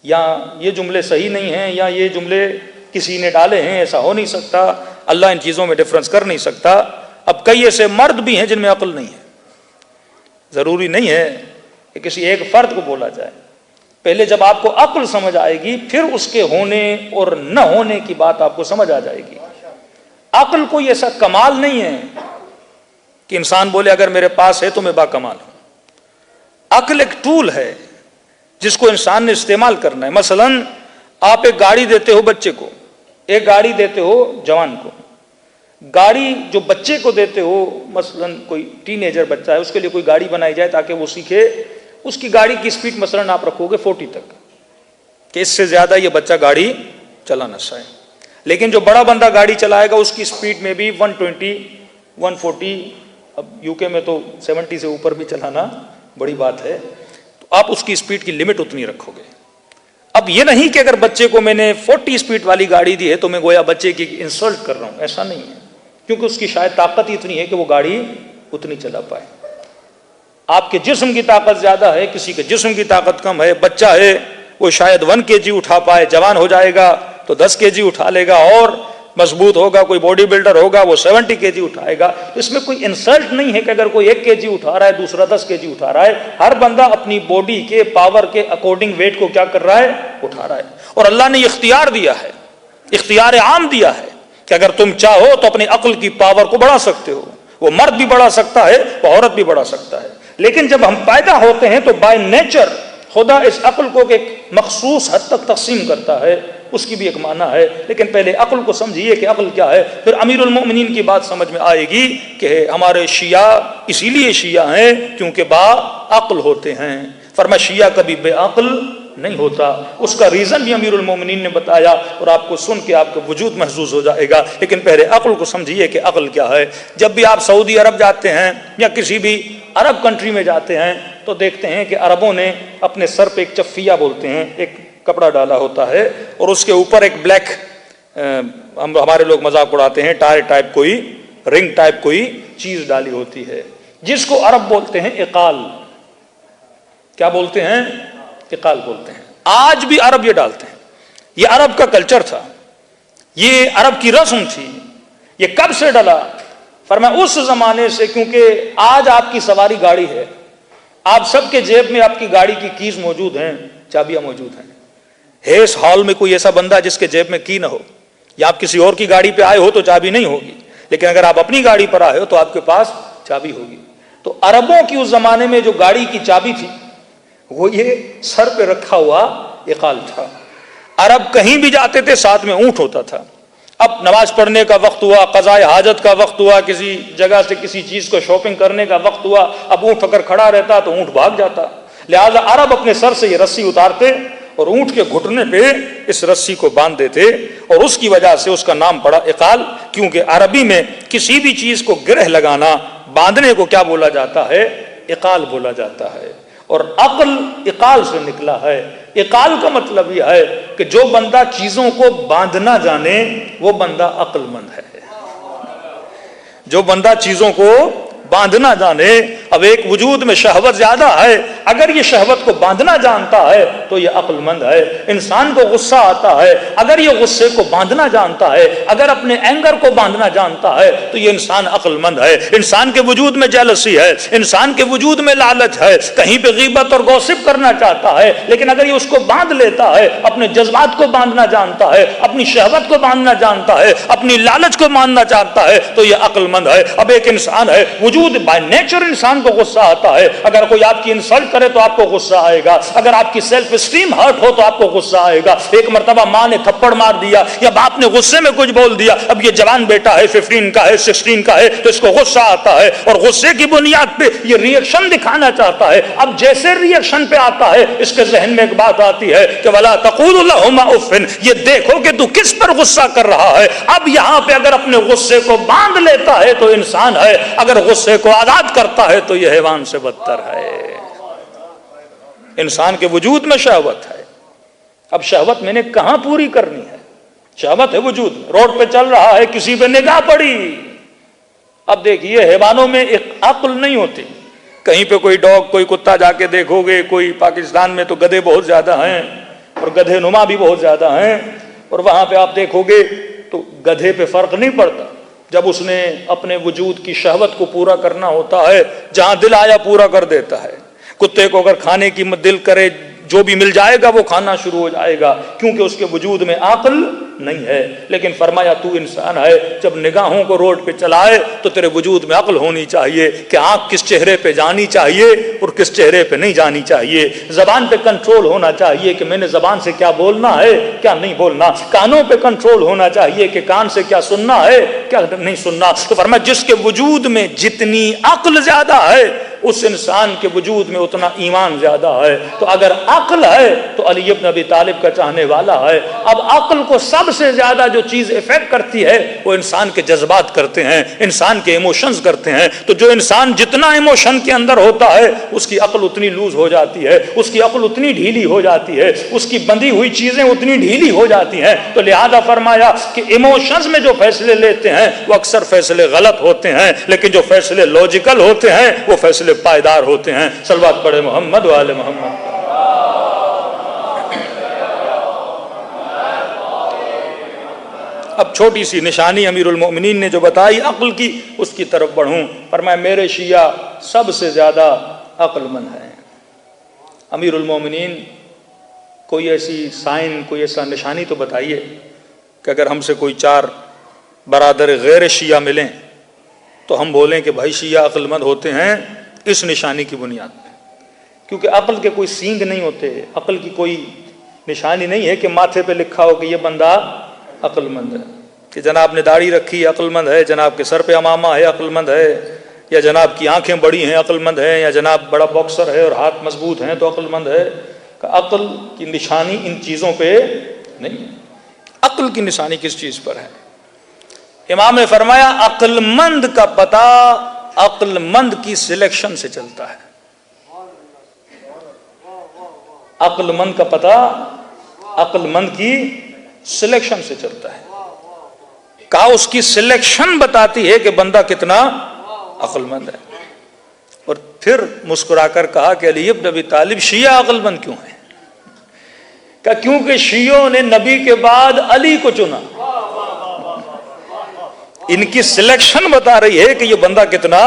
یا یہ جملے صحیح نہیں ہیں، یا یہ جملے کسی نے ڈالے ہیں، ایسا ہو نہیں سکتا، اللہ ان چیزوں میں ڈفرنس کر نہیں سکتا۔ اب کئی ایسے مرد بھی ہیں جن میں عقل نہیں ہے۔ ضروری نہیں ہے کہ کسی ایک فرد کو بولا جائے. پہلے جب آپ کو عقل سمجھ آئے گی پھر اس کے ہونے اور نہ ہونے کی بات آپ کو سمجھ آ جائے گی. عقل کوئی ایسا کمال نہیں ہے کہ انسان بولے اگر میرے پاس ہے تو میں با کمال ہوں. عقل ایک ٹول ہے جس کو انسان نے استعمال کرنا ہے. مثلا آپ ایک گاڑی دیتے ہو بچے کو, ایک گاڑی دیتے ہو جوان کو. گاڑی جو بچے کو دیتے ہو, مثلا کوئی ٹین ایجر بچہ ہے, اس کے لیے کوئی گاڑی بنائی جائے تاکہ وہ سیکھے. اس کی گاڑی کی سپیڈ مثلا آپ رکھو گے 40 تک, کہ اس سے زیادہ یہ بچہ گاڑی چلا نہ سکے. لیکن جو بڑا بندہ گاڑی چلائے گا اس کی سپیڈ میں بھی 120 140, اب یو کے میں تو 70 سے اوپر بھی چلانا بڑی بات ہے, تو آپ اس کی سپیڈ کی لمٹ اتنی رکھو گے. اب یہ نہیں کہ اگر بچے کو میں نے 40 سپیڈ والی گاڑی دی ہے تو میں گویا بچے کی انسلٹ کر رہا ہوں, ایسا نہیں ہے. کیونکہ اس کی شاید طاقت اتنی ہے کہ وہ گاڑی اتنی چلا پائے. آپ کے جسم کی طاقت زیادہ ہے, کسی کے جسم کی طاقت کم ہے. بچہ ہے وہ شاید 1 kg اٹھا پائے, جوان ہو جائے گا تو 10 kg اٹھا لے گا, اور مضبوط ہوگا, کوئی باڈی بلڈر ہوگا وہ 70 kg اٹھائے گا. اس میں کوئی انسلٹ نہیں ہے کہ اگر کوئی 1 kg اٹھا رہا ہے دوسرا 10 kg اٹھا رہا ہے. ہر بندہ اپنی باڈی کے پاور کے اکارڈنگ ویٹ کو کیا کر رہا ہے, اٹھا رہا ہے. اور اللہ نے اختیار دیا ہے, اختیار عام دیا ہے کہ اگر تم چاہو تو اپنی عقل کی پاور کو بڑھا سکتے ہو. وہ مرد بھی بڑھا سکتا ہے, وہ عورت بھی بڑھا سکتا ہے. لیکن جب ہم پیدا ہوتے ہیں تو بائی نیچر خدا اس عقل کو ایک مخصوص حد تک تقسیم کرتا ہے, اس کی بھی ایک معنی ہے. لیکن پہلے عقل کو سمجھیے کہ عقل کیا ہے, پھر امیر المؤمنین کی بات سمجھ میں آئے گی کہ ہمارے شیعہ اسی لیے شیعہ ہیں کیونکہ با عقل ہوتے ہیں. فرمایا شیعہ کبھی بے عقل نہیں ہوتا. اس کا ریزن بھی امیر المومنین نے بتایا اور آپ کو سن کے آپ کو وجود محسوس ہو جائے گا. لیکن پہلے عقل کو سمجھیے کہ عقل کیا ہے. جب بھی آپ سعودی عرب جاتے ہیں یا کسی بھی عرب کنٹری میں جاتے ہیں تو دیکھتے ہیں کہ عربوں نے اپنے سر پہ ایک چفیہ بولتے ہیں, ایک کپڑا ڈالا ہوتا ہے اور اس کے اوپر ایک بلیک, ہمارے لوگ مذاق اڑاتے ہیں, ٹائر ٹائپ کوئی رنگ ٹائپ کوئی چیز ڈالی ہوتی ہے جس کو عرب بولتے ہیں اقال. کیا بولتے ہیں؟ اقال بولتے ہیں. آج بھی عرب یہ ڈالتے ہیں. یہ عرب کا کلچر تھا, یہ عرب کی رسم تھی. یہ کب سے ڈلا؟ فرمایا اس زمانے سے, کیونکہ آج آپ کی سواری گاڑی ہے, آپ سب کے جیب میں آپ کی گاڑی کی کیز موجود ہیں, چابیاں موجود ہیں. ہے اس ہال میں کوئی ایسا بندہ جس کے جیب میں کی نہ ہو, یا آپ کسی اور کی گاڑی پہ آئے ہو تو چابی نہیں ہوگی, لیکن اگر آپ اپنی گاڑی پر آئے ہو تو آپ کے پاس چابی ہوگی. تو عربوں کی اس زمانے میں جو گاڑی کی چابی تھی وہ یہ سر پہ رکھا ہوا اقال تھا. عرب کہیں بھی جاتے تھے ساتھ میں اونٹ ہوتا تھا. اب نماز پڑھنے کا وقت ہوا, قضاء حاجت کا وقت ہوا, کسی جگہ سے کسی چیز کو شاپنگ کرنے کا وقت ہوا, اب اونٹ اگر کھڑا رہتا تو اونٹ بھاگ جاتا. لہذا عرب اپنے سر سے یہ رسی اتارتے اور اونٹ کے گھٹنے پہ اس رسی کو باندھ دیتے, اور اس کی وجہ سے اس کا نام پڑا اقال. کیونکہ عربی میں کسی بھی چیز کو گرہ لگانا, باندھنے کو کیا بولا جاتا ہے؟ اقال بولا جاتا ہے. اور عقل اقال سے نکلا ہے. اقال کا مطلب یہ ہے کہ جو بندہ چیزوں کو باندھنا جانے وہ بندہ عقل مند ہے. جو بندہ چیزوں کو باندھنا جانے, اب ایک وجود میں شہوت زیادہ ہے, اگر یہ شہوت کو باندھنا جانتا ہے تو یہ عقل مند ہے. انسان کو غصہ آتا ہے, اگر یہ غصے کو باندھنا جانتا ہے, اگر اپنے اینگر کو باندھنا جانتا ہے تو یہ انسان عقل مند ہے. انسان کے وجود میں جیلسی ہے, انسان کے وجود میں لالچ ہے, کہیں پہ غیبت اور گوسپ کرنا چاہتا ہے, لیکن اگر یہ اس کو باندھ لیتا ہے, اپنے جذبات کو باندھنا جانتا ہے, اپنی شہوت کو باندھنا جانتا ہے, اپنی لالچ کو باندھنا چاہتا ہے تو یہ عقل مند ہے. اب ایک انسان ہے, وجود بائی نیچر انسان کو غصہ آتا ہے. اگر کوئی آپ کی انسلٹ کرے تو آپ کو غصہ آئے گا, اگر آپ کی سیلف اسٹیم ہرٹ ہو تو آپ کو غصہ آئے گا. ایک مرتبہ ماں نے تھپڑ مار دیا یا باپ نے غصے میں کچھ بول دیا, اب یہ جوان بیٹا ہے, 15 کا ہے, 16 کا ہے, تو اس کو غصہ آتا ہے اور غصے کی بنیاد پہ یہ ری ایکشن دکھانا چاہتا ہے. اب جیسے ری ایکشن پہ آتا ہے اس کے ذہن میں ایک بات آتی ہے کہ ولا تقولوا لهما اف, یہ دیکھو کہ تو کس پر غصہ کر رہا ہے. اب یہاں پہ اگر اپنے غصے کو باندھ لیتا ہے تو انسان ہے, اگر غصے کو آزاد کرتا ہے تو یہ حیوان سے بدتر ہے. انسان کے وجود میں شہوت ہے. اب شہوت میں نے کہاں پوری کرنی ہے؟ شہوت ہے وجود میں, روڈ پہ چل رہا ہے, کسی پہ نگاہ پڑی. اب دیکھیے حیوانوں میں ایک عقل نہیں ہوتی. کہیں پہ کوئی ڈاگ, کوئی کتا جا کے دیکھو گے, کوئی پاکستان میں تو گدھے بہت زیادہ ہیں اور گدھے نما بھی بہت زیادہ ہیں, اور وہاں پہ آپ دیکھو گے تو گدھے پہ فرق نہیں پڑتا. جب اس نے اپنے وجود کی شہوت کو پورا کرنا ہوتا ہے, جہاں دل آیا پورا کر دیتا ہے. کتے کو اگر کھانے کی دل کرے جو بھی مل جائے گا وہ کھانا شروع ہو جائے گا، کیونکہ اس کے وجود میں عقل نہیں ہے۔ لیکن فرمایا تو انسان ہے، جب نگاہوں کو روڈ پہ چلائے تو تیرے وجود میں عقل ہونی چاہیے کہ آنکھ کس چہرے پہ جانی چاہیے اور کس چہرے پہ نہیں جانی چاہیے، زبان پہ کنٹرول ہونا چاہیے کہ میں نے زبان سے کیا بولنا ہے کیا نہیں بولنا، کانوں پہ کنٹرول ہونا چاہیے کہ کان سے کیا سننا ہے کیا نہیں سننا۔ تو فرمایا جس کے وجود میں جتنی عقل زیادہ ہے اس انسان کے وجود میں اتنا ایمان زیادہ ہے۔ تو اگر عقل ہے تو علی بن ابی طالب کا چاہنے والا ہے۔ اب عقل کو سب سے زیادہ جو چیز افیکٹ کرتی ہے وہ انسان کے جذبات کرتے ہیں، انسان کے ایموشنز کرتے ہیں۔ تو جو انسان جتنا ایموشن کے اندر ہوتا ہے اس کی عقل اتنی لوز ہو جاتی ہے، اس کی عقل اتنی ڈھیلی ہو جاتی ہے، اس کی بندھی ہوئی چیزیں اتنی ڈھیلی ہو جاتی ہیں۔ تو لہذا فرمایا کہ ایموشنز میں جو فیصلے لیتے ہیں وہ اکثر فیصلے غلط ہوتے ہیں، لیکن جو فیصلے لاجیکل ہوتے ہیں وہ فیصلے پائیدار ہوتے ہیں۔ صلوات پڑھے محمد و آل محمد۔ اب چھوٹی سی نشانی امیر المومنین نے جو بتائی عقل کی، اس کی طرف بڑھوں۔ فرمایا میرے شیعہ سب سے زیادہ عقل مند ہیں۔ امیر المومنین کوئی ایسی سائن، کوئی ایسا نشانی تو بتائیے کہ اگر ہم سے کوئی چار برادر غیر شیعہ ملیں تو ہم بولیں کہ بھائی شیعہ عقل مند ہوتے ہیں اس نشانی کی بنیاد پہ، کیونکہ عقل کے کوئی سینگ نہیں ہوتے، عقل کی کوئی نشانی نہیں ہے کہ ماتھے پہ لکھا ہو کہ یہ بندہ عقل مند ہے، کہ جناب نے داڑھی رکھی عقل مند ہے، جناب کے سر پہ امامہ ہے عقل مند ہے، یا جناب کی آنکھیں بڑی ہیں عقل مند ہے، یا جناب بڑا باکسر ہے اور ہاتھ مضبوط ہیں تو عقل مند ہے۔ کہ عقل کی نشانی ان چیزوں پہ نہیں ہے۔ عقل کی نشانی کس چیز پر ہے؟ امام نے فرمایا عقل مند کا پتہ عقل مند کی سلیکشن سے چلتا ہے۔ عقل مند کا پتہ عقل مند کی سلیکشن سے چلتا ہے۔ کہا اس کی سلیکشن بتاتی ہے کہ بندہ کتنا عقل مند ہے۔ اور پھر مسکرا کر کہا کہ علی بن ابی طالب شیعہ عقل مند کیوں ہیں؟ کہ کیونکہ شیعوں نے نبی کے بعد علی کو چنا، ان کی سلیکشن بتا رہی ہے کہ یہ بندہ کتنا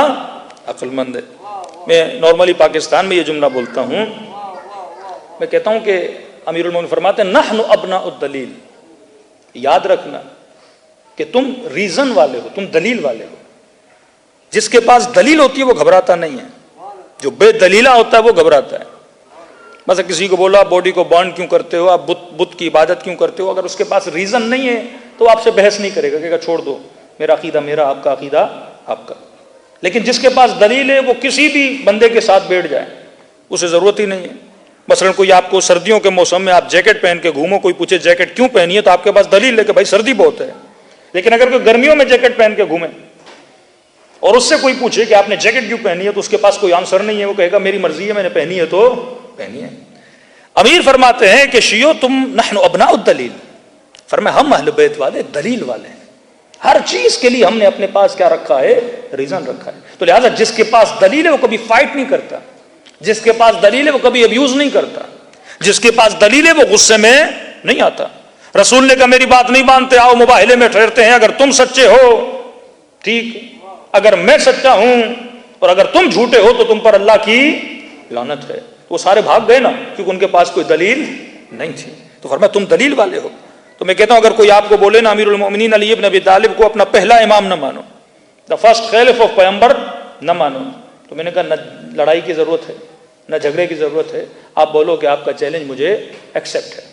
عقل مند ہے۔ میں نارملی پاکستان میں یہ جملہ بولتا ہوں، میں کہتا ہوں کہ امیر المومنین فرماتے ہیں نحن ابناء الدلیل، یاد رکھنا کہ تم ریزن والے ہو، تم دلیل والے ہو۔ جس کے پاس دلیل ہوتی ہے وہ گھبراتا نہیں ہے، جو بے دلیلہ ہوتا ہے وہ گھبراتا ہے۔ مثلا کسی کو بولا آپ باڈی کو برن کیوں کرتے ہو، آپ بت کی عبادت کیوں کرتے ہو، اگر اس کے پاس ریزن نہیں ہے تو آپ سے بحث نہیں کرے گا، کہے گا چھوڑ دو، میرا عقیدہ میرا، آپ کا عقیدہ آپ کا۔ لیکن جس کے پاس دلیل ہے وہ کسی بھی بندے کے ساتھ بیٹھ جائے، اسے ضرورت ہی نہیں ہے۔ مثلا کوئی آپ کو سردیوں کے موسم میں آپ جیکٹ پہن کے گھومو، کوئی پوچھے جیکٹ کیوں پہنی ہے تو آپ کے پاس دلیل ہے کہ بھائی سردی بہت ہے۔ لیکن اگر کوئی گرمیوں میں جیکٹ پہن کے گھومے اور اس سے کوئی پوچھے کہ آپ نے جیکٹ کیوں پہنی ہے تو اس کے پاس کوئی آنسر نہیں ہے، وہ کہے گا میری مرضی ہے، میں نے پہنی ہے تو پہنی ہے۔ امیر فرماتے ہیں کہ شیعو تم نحن ابناء الدلیل، فرمایا ہم اہل بیت والے دلیل والے ہیں، ہر چیز کے لیے ہم نے اپنے پاس کیا رکھا ہے، ریزن رکھا ہے۔ تو لہٰذا جس کے پاس دلیل ہے وہ کبھی فائٹ نہیں کرتا، جس کے پاس دلیل ہے وہ کبھی ابیوز نہیں کرتا، جس کے پاس دلیل ہے وہ غصے میں نہیں آتا۔ رسول نے کہا میری بات نہیں مانتے، آؤ مباہلے میں ٹھہرتے ہیں، اگر تم سچے ہو ٹھیک، اگر میں سچا ہوں اور اگر تم جھوٹے ہو تو تم پر اللہ کی لعنت ہے۔ وہ سارے بھاگ گئے نا، کیونکہ ان کے پاس کوئی دلیل نہیں تھی۔ تو فرمایا تم دلیل والے ہو۔ تو میں کہتا ہوں اگر کوئی آپ کو بولے نا امیر المومنین علی بن ابی طالب کو اپنا پہلا امام نہ مانو، دا فرسٹ خلیفہ آف پیغمبر نہ مانو، تو میں نے کہا نہ لڑائی کی ضرورت ہے نہ جھگڑے کی ضرورت ہے، آپ بولو کہ آپ کا چیلنج مجھے ایکسیپٹ ہے۔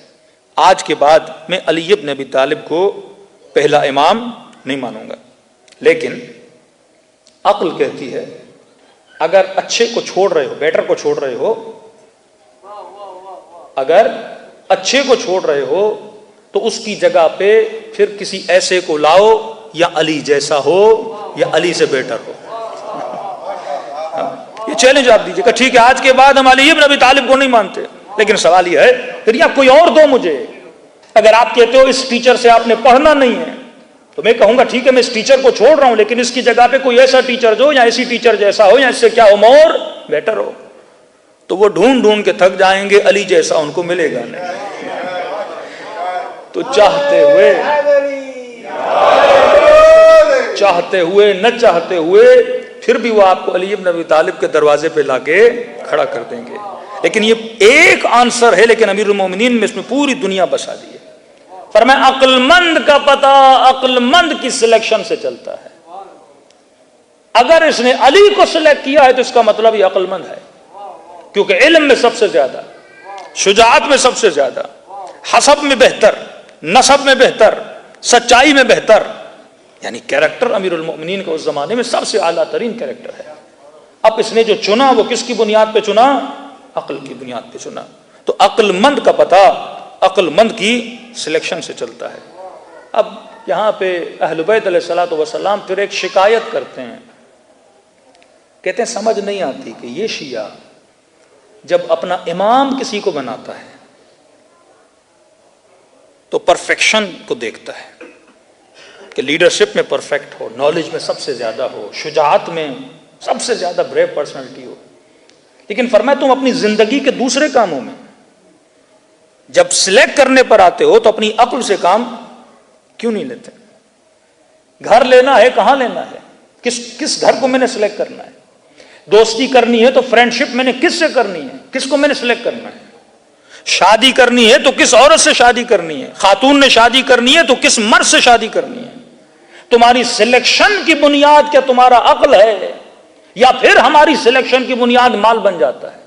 آج کے بعد میں علی بن ابی طالب کو پہلا امام نہیں مانوں گا، لیکن عقل کہتی ہے اگر اچھے کو چھوڑ رہے ہو، بیٹر کو چھوڑ رہے ہو، اگر اچھے کو چھوڑ رہے ہو تو اس کی جگہ پہ پھر کسی ایسے کو لاؤ یا علی جیسا ہو یا علی سے بیٹر ہو۔ یہ چیلنج آپ دیجیے کہ ٹھیک ہے آج کے بعد ہم علی بن ابی طالب کو نہیں مانتے، لیکن سوال یہ ہے پھر یا کوئی اور دو مجھے۔ اگر آپ کہتے ہو اس ٹیچر سے آپ نے پڑھنا نہیں ہے تو میں کہوں گا ٹھیک ہے میں اس ٹیچر کو چھوڑ رہا ہوں، لیکن اس کی جگہ پہ کوئی ایسا ٹیچر جو یا ایسی ٹیچر جیسا ہو یا اس سے کیا ہو مور بیٹر ہو۔ تو وہ ڈھونڈ ڈھونڈ کے تھک جائیں گے، علی جیسا ان کو ملے گا نہیں۔ تو چاہتے ہوئے نہ چاہتے ہوئے پھر بھی وہ آپ کو علی بن ابی طالب کے دروازے پہ لا کے کھڑا کر دیں گے. لیکن یہ ایک آنسر ہے، لیکن امیر المومنین میں اس میں پوری دنیا بسا دی ہے. فرمایا عقل مند کا پتہ عقل مند کی سلیکشن سے چلتا ہے. اگر اس نے علی کو سلیکٹ کیا ہے تو اس کا مطلب یہ عقل مند ہے، کیونکہ علم میں سب سے زیادہ، شجاعت میں سب سے زیادہ، حسب میں بہتر، نسب میں بہتر، سچائی میں بہتر، یعنی کیریکٹر امیر المؤمنین کا اس زمانے میں سب سے اعلیٰ ترین کیریکٹر ہے. اب اس نے جو چنا وہ کس کی بنیاد پہ چنا؟ عقل کی بنیاد پہ چنا. تو عقل مند کا پتہ عقل مند کی سلیکشن سے چلتا ہے. اب یہاں پہ اہل بیت علیہ الصلوۃ والسلام پھر ایک شکایت کرتے ہیں، کہتے ہیں سمجھ نہیں آتی کہ یہ شیعہ جب اپنا امام کسی کو بناتا ہے تو پرفیکشن کو دیکھتا ہے کہ لیڈرشپ میں پرفیکٹ ہو، نالج میں سب سے زیادہ ہو، شجاعت میں سب سے زیادہ بریو پرسنالٹی ہو. لیکن فرمایا تم اپنی زندگی کے دوسرے کاموں میں جب سلیکٹ کرنے پر آتے ہو تو اپنی عقل سے کام کیوں نہیں لیتے؟ گھر لینا ہے، کہاں لینا ہے؟ کس گھر کو میں نے سلیکٹ کرنا ہے؟ دوستی کرنی ہے تو فرینڈشپ میں نے کس سے کرنی ہے؟ کس کو میں نے سلیکٹ کرنا ہے؟ شادی کرنی ہے تو کس عورت سے شادی کرنی ہے؟ خاتون نے شادی کرنی ہے تو کس مرد سے شادی کرنی ہے؟ تمہاری سلیکشن کی بنیاد کیا تمہارا عقل ہے، یا پھر ہماری سلیکشن کی بنیاد مال بن جاتا ہے،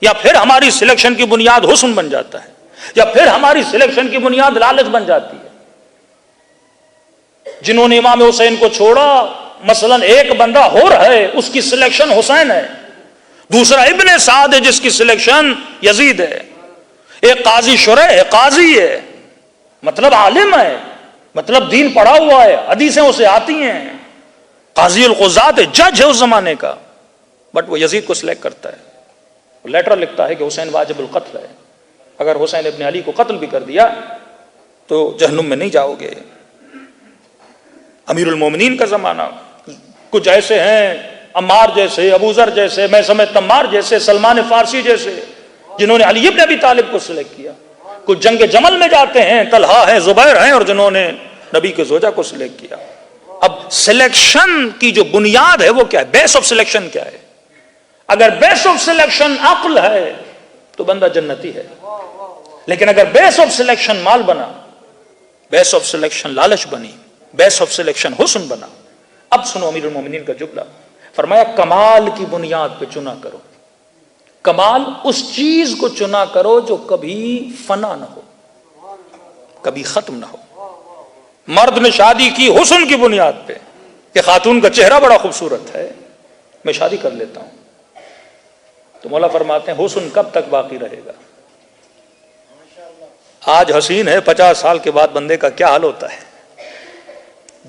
یا پھر ہماری سلیکشن کی بنیاد حسن بن جاتا ہے، یا پھر ہماری سلیکشن کی بنیاد لالچ بن جاتی ہے؟ جنہوں نے امام حسین کو چھوڑا، مثلا ایک بندہ ہور ہے، اس کی سلیکشن حسین ہے، دوسرا ابن سعد ہے جس کی سلیکشن یزید ہے، ایک قاضی شرح ہے، قاضی ہے، مطلب عالم ہے، مطلب دین پڑھا ہوا ہے، حدیثیں اسے آتی ہیں، قاضی القضات ہے، جج ہے اس زمانے کا، بٹ وہ یزید کو سلیکٹ کرتا ہے، لیٹر لکھتا ہے کہ حسین واجب القتل ہے، اگر حسین ابن علی کو قتل بھی کر دیا تو جہنم میں نہیں جاؤ گے. امیر المومنین کا زمانہ، کچھ ایسے ہیں عمار جیسے، ابو ذر جیسے، میں سمیت تمار جیسے، سلمان فارسی جیسے، جنہوں نے علی ابن ابی طالب کو سلیکٹ کیا. کچھ جنگ جمل میں جاتے ہیں، طلحہ ہیں، زبیر ہیں، اور جنہوں نے نبی کے زوجہ کو سلیکٹ کیا. اب سلیکشن کی جو بنیاد ہے وہ کیا ہے؟ بیس آف سلیکشن کیا ہے؟ اگر بیس آف سلیکشن عقل ہے تو بندہ جنتی ہے، لیکن اگر بیس آف سلیکشن مال بنا، بیس آف سلیکشن لالچ بنی، بیس آف سلیکشن حسن بنا. اب سنو امیر المومنین کا جملہ، فرمایا کمال کی بنیاد پہ چنا کرو. کمال اس چیز کو چنا کرو جو کبھی فنا نہ ہو، کبھی ختم نہ ہو. مرد نے شادی کی حسن کی بنیاد پہ کہ خاتون کا چہرہ بڑا خوبصورت ہے، میں شادی کر لیتا ہوں، تو مولا فرماتے ہیں حسن کب تک باقی رہے گا؟ آج حسین ہے، 50 سال کے بعد بندے کا کیا حال ہوتا ہے؟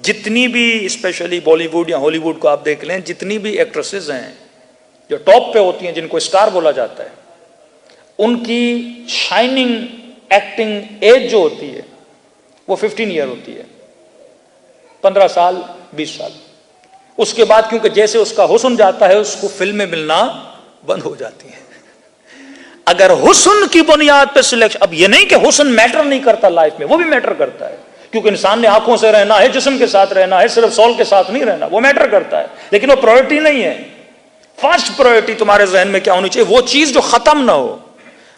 جتنی بھی اسپیشلی بالی ووڈ یا ہالی ووڈ کو آپ دیکھ لیں، جتنی بھی ایکٹریسز ہیں جو ٹاپ پہ ہوتی ہیں، جن کو اسٹار بولا جاتا ہے، ان کی شائننگ ایکٹنگ ایج جو ہوتی ہے وہ 15 ایئر ہوتی ہے، 15 سال 20 سال. اس کے بعد کیونکہ جیسے اس کا حسن جاتا ہے اس کو فلمیں ملنا بند ہو جاتی ہیں. اگر حسن کی بنیاد پہ سلیکشن، اب یہ نہیں کہ حسن میٹر نہیں کرتا لائف میں، وہ بھی میٹر کرتا ہے، کیونکہ انسان نے آنکھوں سے رہنا ہے، جسم کے ساتھ رہنا ہے، صرف سول کے ساتھ نہیں رہنا، وہ میٹر کرتا ہے، لیکن وہ پرائورٹی نہیں ہے. فرسٹ پرائورٹی تمہارے ذہن میں کیا ہونی چاہیے؟ وہ چیز جو ختم نہ ہو.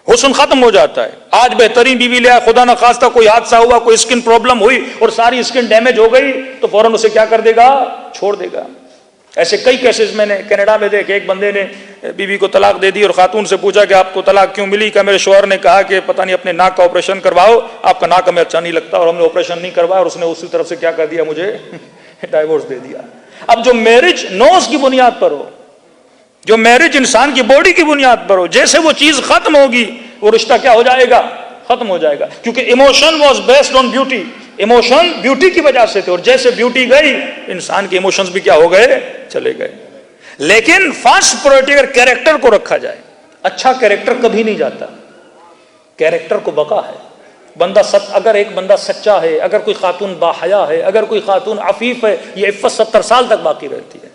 حسن ختم ہو جاتا ہے. آج بہترین بیوی لیا، خدا نہ خواستہ کوئی حادثہ ہوا، کوئی اسکن پرابلم ہوئی اور ساری اسکن ڈیمیج ہو گئی تو فوراً اسے کیا کر دے گا؟ چھوڑ دے گا. ایسے کئی کیسز میں نے کینیڈا میں دیکھے. ایک بندے نے بیوی کو طلاق دے دی اور خاتون سے پوچھا کہ آپ کو طلاق کیوں ملی؟ کہ میرے شوہر نے کہا کہ پتہ نہیں اپنے ناک کا آپریشن کرواؤ، آپ کا ناک ہمیں اچھا نہیں لگتا، اور ہم نے آپریشن نہیں کروایا، اور اس نے اسی طرف سے کیا کر دیا؟ مجھے ڈائیورس دے دیا. اب جو میرج نوز کی بنیاد پر ہو، جو میرج انسان کی باڈی کی بنیاد پر ہو، جیسے وہ چیز ختم ہوگی وہ رشتہ کیا ہو جائے گا؟ ختم ہو جائے گا. کیونکہ emotion was based on beauty, emotion beauty کی وجہ سے تھے، اور جیسے بیوٹی گئی انسان کے ایموشنز بھی کیا ہو گئے؟ چلے گئے. لیکن فرسٹ پرائورٹی اگر کیریکٹر کو رکھا جائے، اچھا کیریکٹر کبھی نہیں جاتا، کیریکٹر کو بقا ہے. اگر ایک بندہ سچا ہے، اگر کوئی خاتون باحیا ہے، اگر کوئی خاتون عفیف ہے، یہ عفت 70 سال تک باقی رہتی ہے.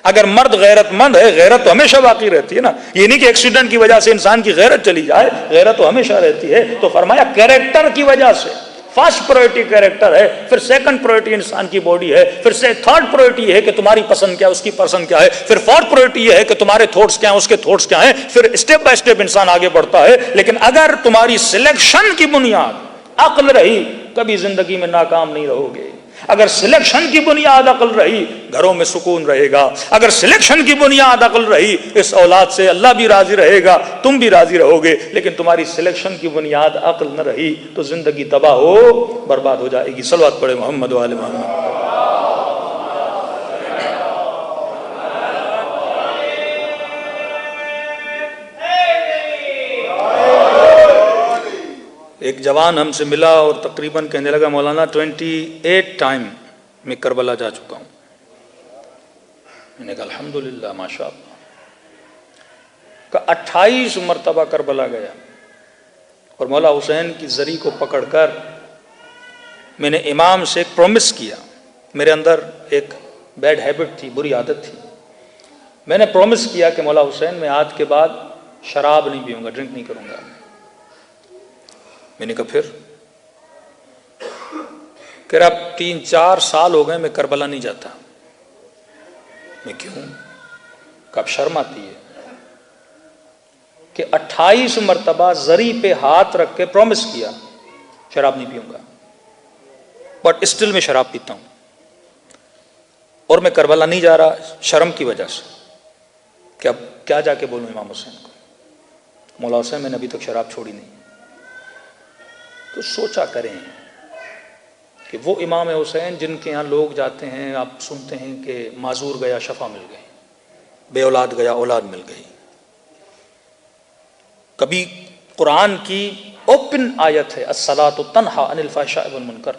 اگر مرد غیرت مند ہے، غیرت تو ہمیشہ باقی رہتی ہے نا. یہ نہیں کہ ایکسیڈنٹ کی وجہ سے انسان کی غیرت چلی جائے، غیرت تو ہمیشہ رہتی ہے. تو فرمایا کیریکٹر کی وجہ سے، فرسٹ پرائرٹی کیریکٹر ہے، پھر سیکنڈ پرائرٹی انسان کی باڈی ہے، پھر سے تھرڈ پرائرٹی یہ ہے کہ تمہاری پسند کیا ہے، اس کی پسند کیا ہے، پھر فورتھ پرائرٹی یہ ہے کہ تمہارے تھاٹس کیا ہیں، اس کے تھاٹس کیا ہیں، پھر اسٹیپ بائی اسٹیپ انسان آگے بڑھتا ہے. لیکن اگر تمہاری سلیکشن کی بنیاد عقل رہی کبھی زندگی میں ناکام نہیں رہو گے. اگر سلیکشن کی بنیاد عقل رہی گھروں میں سکون رہے گا. اگر سلیکشن کی بنیاد عقل رہی اس اولاد سے اللہ بھی راضی رہے گا، تم بھی راضی رہو گے. لیکن تمہاری سلیکشن کی بنیاد عقل نہ رہی تو زندگی تباہ ہو برباد ہو جائے گی. صلوات پڑھے محمد و آل محمد. ایک جوان ہم سے ملا اور تقریباً کہنے لگا مولانا 28 ٹائم میں کربلا جا چکا ہوں. میں نے کہا الحمدللہ ماشاء اللہ. کہ 28 مرتبہ کربلا گیا اور مولا حسین کی زری کو پکڑ کر میں نے امام سے ایک پرومس کیا. میرے اندر ایک بیڈ ہیبٹ تھی، بری عادت تھی. میں نے پرومس کیا کہ مولا حسین میں آج کے بعد شراب نہیں پیوں گا، ڈرنک نہیں کروں گا. میں نے کہا پھر؟ کہ اب 3-4 سال ہو گئے میں کربلا نہیں جاتا. میں کیوں؟ کہ اب شرم آتی ہے کہ 28 مرتبہ زری پہ ہاتھ رکھ کے پرومس کیا شراب نہیں پیوں گا، بٹ اسٹل میں شراب پیتا ہوں اور میں کربلا نہیں جا رہا شرم کی وجہ سے. کہ اب کیا جا کے بولوں امام حسین کو، مولا حسین میں نے ابھی تک شراب چھوڑی نہیں. تو سوچا کریں کہ وہ امام حسین جن کے یہاں لوگ جاتے ہیں، آپ سنتے ہیں کہ معذور گیا شفا مل گئی، بے اولاد گیا اولاد مل گئی. کبھی قرآن کی اوپن آیت ہے الصلاۃ تنہی عن الفحشاء والمنکر،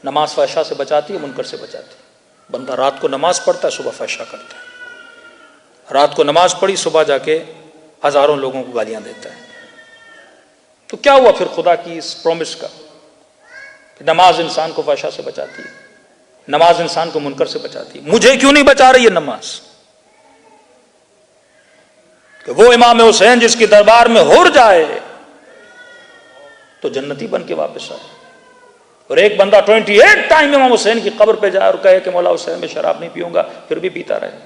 نماز فحشاء سے بچاتی ہے منکر سے بچاتی ہے. بندہ رات کو نماز پڑھتا ہے صبح فحشاء کرتا ہے، رات کو نماز پڑھی صبح جا کے ہزاروں لوگوں کو گالیاں دیتا ہے. تو کیا ہوا پھر خدا کی اس پرومس کا کہ نماز انسان کو فحشاء سے بچاتی ہے، نماز انسان کو منکر سے بچاتی ہے. مجھے کیوں نہیں بچا رہی ہے نماز؟ کہ وہ امام حسین جس کی دربار میں ہور جائے تو جنتی بن کے واپس آئے، اور ایک بندہ 28 ٹائم امام حسین کی قبر پہ جائے اور کہے کہ مولا حسین میں شراب نہیں پیوں گا، پھر بھی پیتا رہے.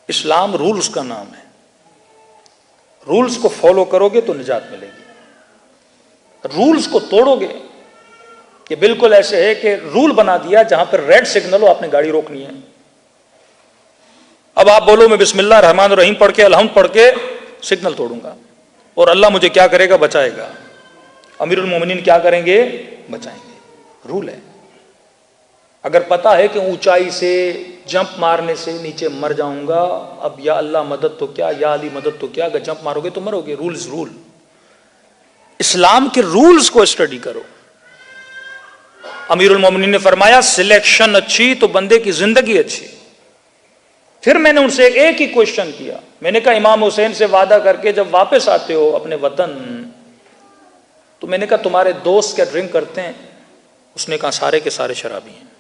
اسلام رولز کا نام ہے، رولز کو فالو کرو گے تو نجات ملے گی. رولز کو توڑو گے، یہ بالکل ایسے ہے کہ رول بنا دیا جہاں پر ریڈ سگنل ہو آپ نے گاڑی روکنی ہے. اب آپ بولو میں بسم اللہ الرحمن الرحیم پڑھ کے الحمد پڑھ کے سگنل توڑوں گا اور اللہ مجھے کیا کرے گا؟ بچائے گا. امیر المومنین کیا کریں گے؟ بچائیں گے. رول ہے. اگر پتا ہے کہ اونچائی سے جمپ مارنے سے نیچے مر جاؤں گا، اب یا اللہ مدد تو کیا یا علی مدد تو کیا، اگر جمپ مارو گے تو مرو گے. Rules role. اسلام کے رولز کو اسٹڈی کرو. امیر المومنین نے فرمایا سلیکشن اچھی تو بندے کی زندگی اچھی. پھر میں نے ان سے ایک ہی کوشچن کیا. میں نے کہا امام حسین سے وعدہ کر کے جب واپس آتے ہو اپنے وطن تو میں نے کہا تمہارے دوست کیا ڈرنک کرتے ہیں؟ اس نے کہا سارے کے سارے شرابی ہیں.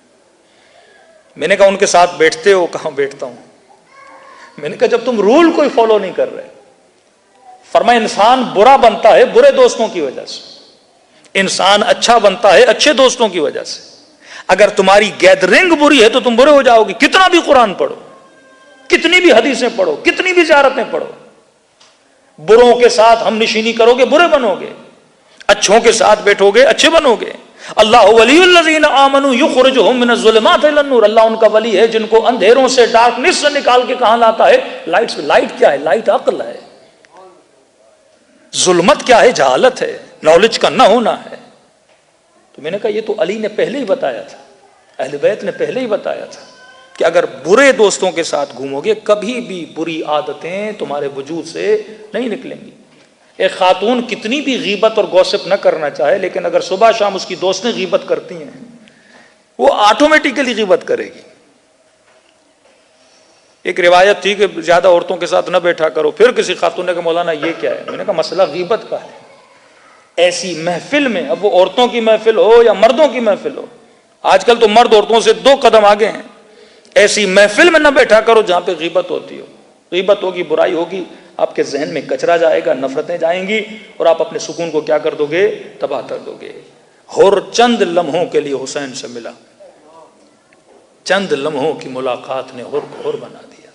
میں نے کہا ان کے ساتھ بیٹھتے ہو؟ کہاں بیٹھتا ہوں. میں نے کہا جب تم رول کوئی فالو نہیں کر رہے. فرمایا انسان برا بنتا ہے برے دوستوں کی وجہ سے، انسان اچھا بنتا ہے اچھے دوستوں کی وجہ سے. اگر تمہاری گیدرنگ بری ہے تو تم برے ہو جاؤ گے. کتنا بھی قرآن پڑھو، کتنی بھی حدیثیں پڑھو، کتنی بھی زیارتیں پڑھو، بروں کے ساتھ ہم نشینی کرو گے برے بنو گے، اچھوں کے ساتھ بیٹھو گے اچھے بنو گے. اللہ ولی الذین آمنوا یخرجہم من الظلمات الی النور. اللہ ان کا ولی ہے جن کو اندھیروں سے ڈارکنس سے نکال کے کہاں لاتا ہے؟ لائٹ سے. لائٹ کیا ہے؟ لائٹ عقل ہے. ظلمت کیا ہے؟ جہالت ہے، نالج کا نہ ہونا ہے. تو میں نے کہا یہ تو علی نے پہلے ہی بتایا تھا، اہل بیت نے پہلے ہی بتایا تھا کہ اگر برے دوستوں کے ساتھ گھومو گے کبھی بھی بری عادتیں تمہارے وجود سے نہیں نکلیں گی. ایک خاتون کتنی بھی غیبت اور گوسپ نہ کرنا چاہے لیکن اگر صبح شام اس کی دوستیں غیبت کرتی ہیں وہ آٹومیٹیکلی غیبت کرے گی. ایک روایت تھی کہ زیادہ عورتوں کے ساتھ نہ بیٹھا کرو. پھر کسی خاتون نے کہا مولانا یہ کیا ہے؟ میں نے کہا مسئلہ غیبت کا ہے. ایسی محفل میں، اب وہ عورتوں کی محفل ہو یا مردوں کی محفل ہو، آج کل تو مرد عورتوں سے 2 قدم آگے ہیں، ایسی محفل میں نہ بیٹھا کرو جہاں پہ غیبت ہوتی ہو. غیبت ہوگی، برائی ہوگی، آپ کے ذہن میں کچرا جائے گا، نفرتیں جائیں گی، اور آپ اپنے سکون کو کیا کر دو گے؟ تباہ کر دو گے۔ حر چند لمحوں کے لیے حسین سے ملا، چند لمحوں کی ملاقات نے حر کو حر بنا دیا۔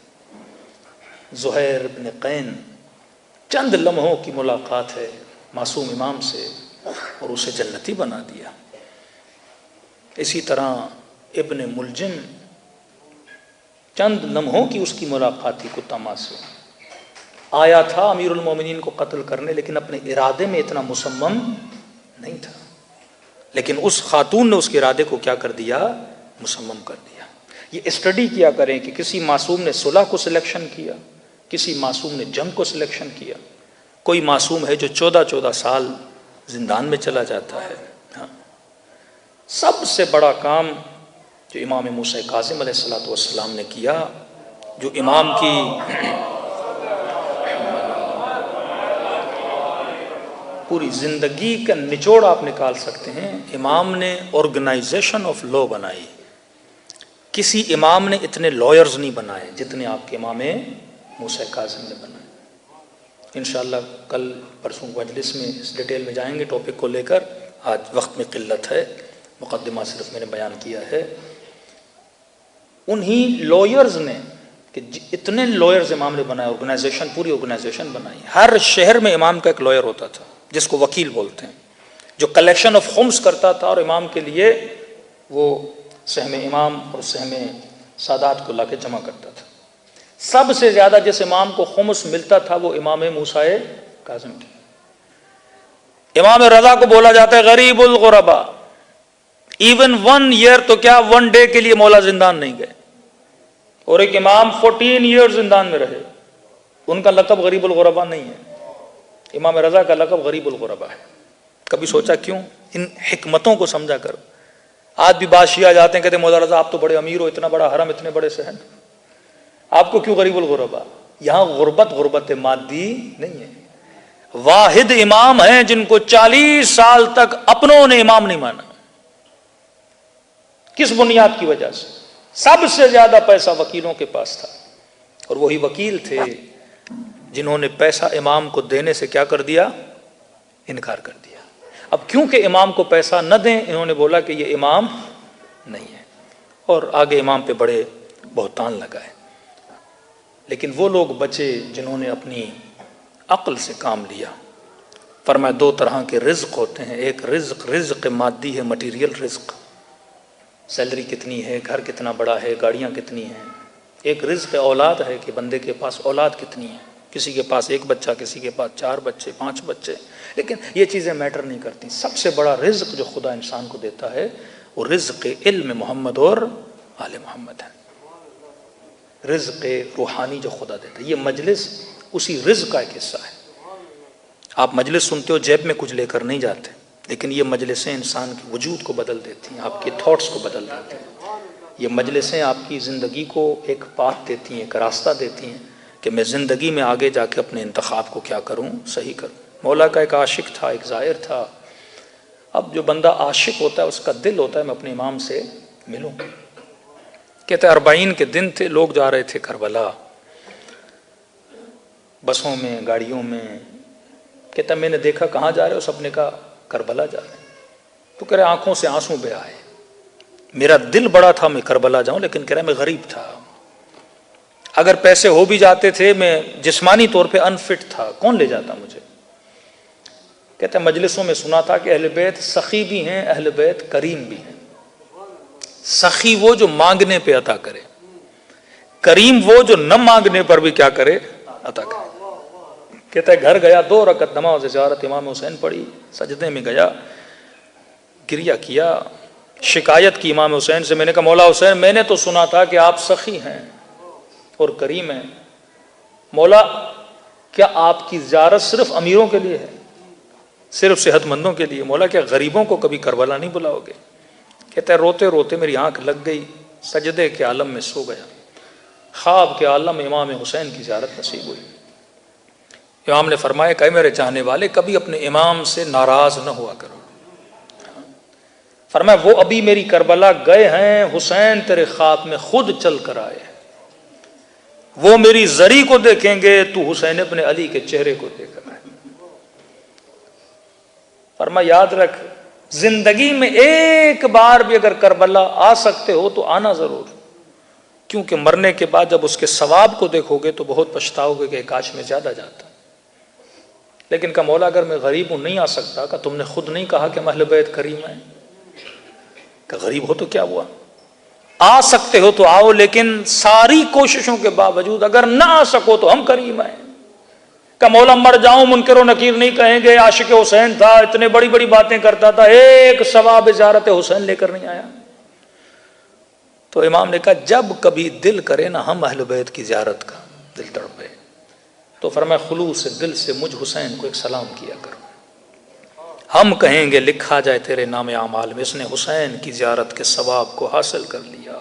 زہیر بن قین، چند لمحوں کی ملاقات ہے معصوم امام سے اور اسے جنتی بنا دیا۔ اسی طرح ابن ملجم، چند لمحوں کی اس کی ملاقات تھی کتامہ سے، آیا تھا امیر المومنین کو قتل کرنے، لیکن اپنے ارادے میں اتنا مصمم نہیں تھا، لیکن اس خاتون نے اس کے ارادے کو کیا کر دیا؟ مصمم کر دیا۔ یہ اسٹڈی کیا کریں کہ کسی معصوم نے صلح کو سلیکشن کیا، کسی معصوم نے جنگ کو سلیکشن کیا، کوئی معصوم ہے جو 14 سال زندان میں چلا جاتا ہے۔ ہاں، سب سے بڑا کام جو امام موسیٰ کاظم علیہ السلام نے کیا، جو امام کی پوری زندگی کا نچوڑ آپ نکال سکتے ہیں، امام نے آرگنائزیشن آف لا بنائی۔ کسی امام نے اتنے لائرز نہیں بنائے جتنے آپ کے امام موسیٰ کاظم نے بنائے۔ انشاءاللہ کل پرسوں مجلس میں اس ڈیٹیل میں جائیں گے ٹاپک کو لے کر، آج وقت میں قلت ہے، مقدمہ صرف میں نے بیان کیا ہے۔ انہی لائرز نے کہ اتنے لائرز امام نے بنائے، آرگنائزیشن، پوری آرگنائزیشن بنائی۔ ہر شہر میں امام کا ایک لائر ہوتا تھا جس کو وکیل بولتے ہیں، جو کلیکشن آف خمس کرتا تھا اور امام کے لیے وہ سہم امام اور سہم سادات کو لا کے جمع کرتا تھا۔ سب سے زیادہ جس امام کو خمس ملتا تھا وہ امام موسیٰ کاظم تھے۔ امام رضا کو بولا جاتا ہے غریب الغربا، ایون 1 ایئر تو کیا 1 ڈے کے لیے مولا زندان نہیں گئے، اور ایک امام 14 ایئر زندان میں رہے، ان کا لقب غریب الغربا نہیں ہے، امام رضا کا لقب غریب الغربا ہے۔ کبھی سوچا کیوں؟ ان حکمتوں کو سمجھا کر۔ آج بھی بادشاہ جاتے ہیں، کہتے ہیں مولا رضا آپ تو بڑے امیر ہو، اتنا بڑا حرم، اتنے بڑے صحن، آپ کو کیوں غریب الغربا؟ یہاں غربت مادی نہیں ہے، واحد امام ہیں جن کو 40 سال تک اپنوں نے امام نہیں مانا۔ کس بنیاد کی وجہ سے؟ سب سے زیادہ پیسہ وکیلوں کے پاس تھا، اور وہی وکیل تھے جنہوں نے پیسہ امام کو دینے سے کیا کر دیا؟ انکار کر دیا۔ اب کیونکہ امام کو پیسہ نہ دیں، انہوں نے بولا کہ یہ امام نہیں ہے، اور آگے امام پہ بڑے بہتان لگائے۔ لیکن وہ لوگ بچے جنہوں نے اپنی عقل سے کام لیا۔ فرمایا 2 طرح کے رزق ہوتے ہیں، ایک رزق مادی ہے، مٹیریل رزق، سیلری کتنی ہے، گھر کتنا بڑا ہے، گاڑیاں کتنی ہیں۔ ایک رزق اولاد ہے کہ بندے کے پاس اولاد کتنی ہے، کسی کے پاس 1 بچہ، کسی کے پاس 4 بچے، 5 بچے، لیکن یہ چیزیں میٹر نہیں کرتی۔ سب سے بڑا رزق جو خدا انسان کو دیتا ہے وہ رزق علم محمد اور آل محمد ہے، رزق روحانی جو خدا دیتا ہے۔ یہ مجلس اسی رزق کا ایک حصہ ہے۔ آپ مجلس سنتے ہو جیب میں کچھ لے کر نہیں جاتے، لیکن یہ مجلسیں انسان کے وجود کو بدل دیتی ہیں، آپ کے تھاٹس کو بدل دیتی ہیں۔ یہ مجلسیں آپ کی زندگی کو ایک پاتھ دیتی ہیں، ایک راستہ دیتی ہیں کہ میں زندگی میں آگے جا کے اپنے انتخاب کو کیا کروں؟ صحیح کروں۔ مولا کا ایک عاشق تھا، ایک زائر تھا۔ اب جو بندہ عاشق ہوتا ہے اس کا دل ہوتا ہے میں اپنے امام سے ملوں۔ کہتے ہیں 40 کے دن تھے، لوگ جا رہے تھے کربلا، بسوں میں، گاڑیوں میں۔ کہتا میں نے دیکھا کہاں جا رہے ہو؟ سب نے کہا کربلا جا رہے ہیں۔ تو کہہ رہے آنکھوں سے آنسو بہ آئے، میرا دل بڑا تھا میں کربلا جاؤں، لیکن کہہ رہا میں غریب تھا، اگر پیسے ہو بھی جاتے تھے میں جسمانی طور پہ انفٹ تھا، کون لے جاتا مجھے؟ کہتے ہیں مجلسوں میں سنا تھا کہ اہل بیت سخی بھی ہیں، اہل بیت کریم بھی ہیں۔ سخی وہ جو مانگنے پہ عطا کرے، کریم وہ جو نہ مانگنے پر بھی کیا کرے؟ عطا کرے۔ کہتا ہے گھر گیا، 2 رکعت نماز زیارت امام حسین پڑھی، سجدے میں گیا، گریہ کیا، شکایت کی امام حسین سے۔ میں نے کہا مولا حسین میں نے تو سنا تھا کہ آپ سخی ہیں اور کریم ہیں، مولا کیا آپ کی زیارت صرف امیروں کے لیے ہے، صرف صحت مندوں کے لیے؟ مولا کیا غریبوں کو کبھی کربلا نہیں بلاؤ گے؟ کہتا ہے روتے روتے میری آنکھ لگ گئی، سجدے کے عالم میں سو گیا، خواب کے عالم میں امام حسین کی زیارت نصیب ہوئی۔ امام نے فرمایا کہ میرے چاہنے والے کبھی اپنے امام سے ناراض نہ ہوا کرو۔ فرمایا وہ ابھی میری کربلا گئے ہیں، حسین تیرے خواب میں خود چل کر آئے، وہ میری زری کو دیکھیں گے، تو حسین ابن علی کے چہرے کو دیکھ رہا ہے۔ فرما یاد رکھ، زندگی میں ایک بار بھی اگر کربلا آ سکتے ہو تو آنا ضرور، کیونکہ مرنے کے بعد جب اس کے ثواب کو دیکھو گے تو بہت پچھتاؤ گے کہ کاش میں زیادہ جاتا۔ لیکن کہ مولا اگر میں غریب ہوں نہیں آ سکتا، کہ تم نے خود نہیں کہا کہ اہل بیت کریم ہیں، کہ غریب ہو تو کیا ہوا، آ سکتے ہو تو آؤ، لیکن ساری کوششوں کے باوجود اگر نہ آ سکو تو ہم کریم ہیں۔ کہ مولا مر جاؤں منکر و نکیر نہیں کہیں گے، عاشق حسین تھا، اتنے بڑی بڑی باتیں کرتا تھا، ایک ثواب زیارت حسین لے کر نہیں آیا۔ تو امام نے کہا جب کبھی دل کرے نا ہم اہل بیت کی زیارت کا، دل تڑپے، تو فرمایا خلوص سے دل سے مجھ حسین کو ایک سلام کیا کرو، ہم کہیں گے لکھا جائے تیرے نام اعمال میں اس نے حسین کی زیارت کے ثواب کو حاصل کر لیا۔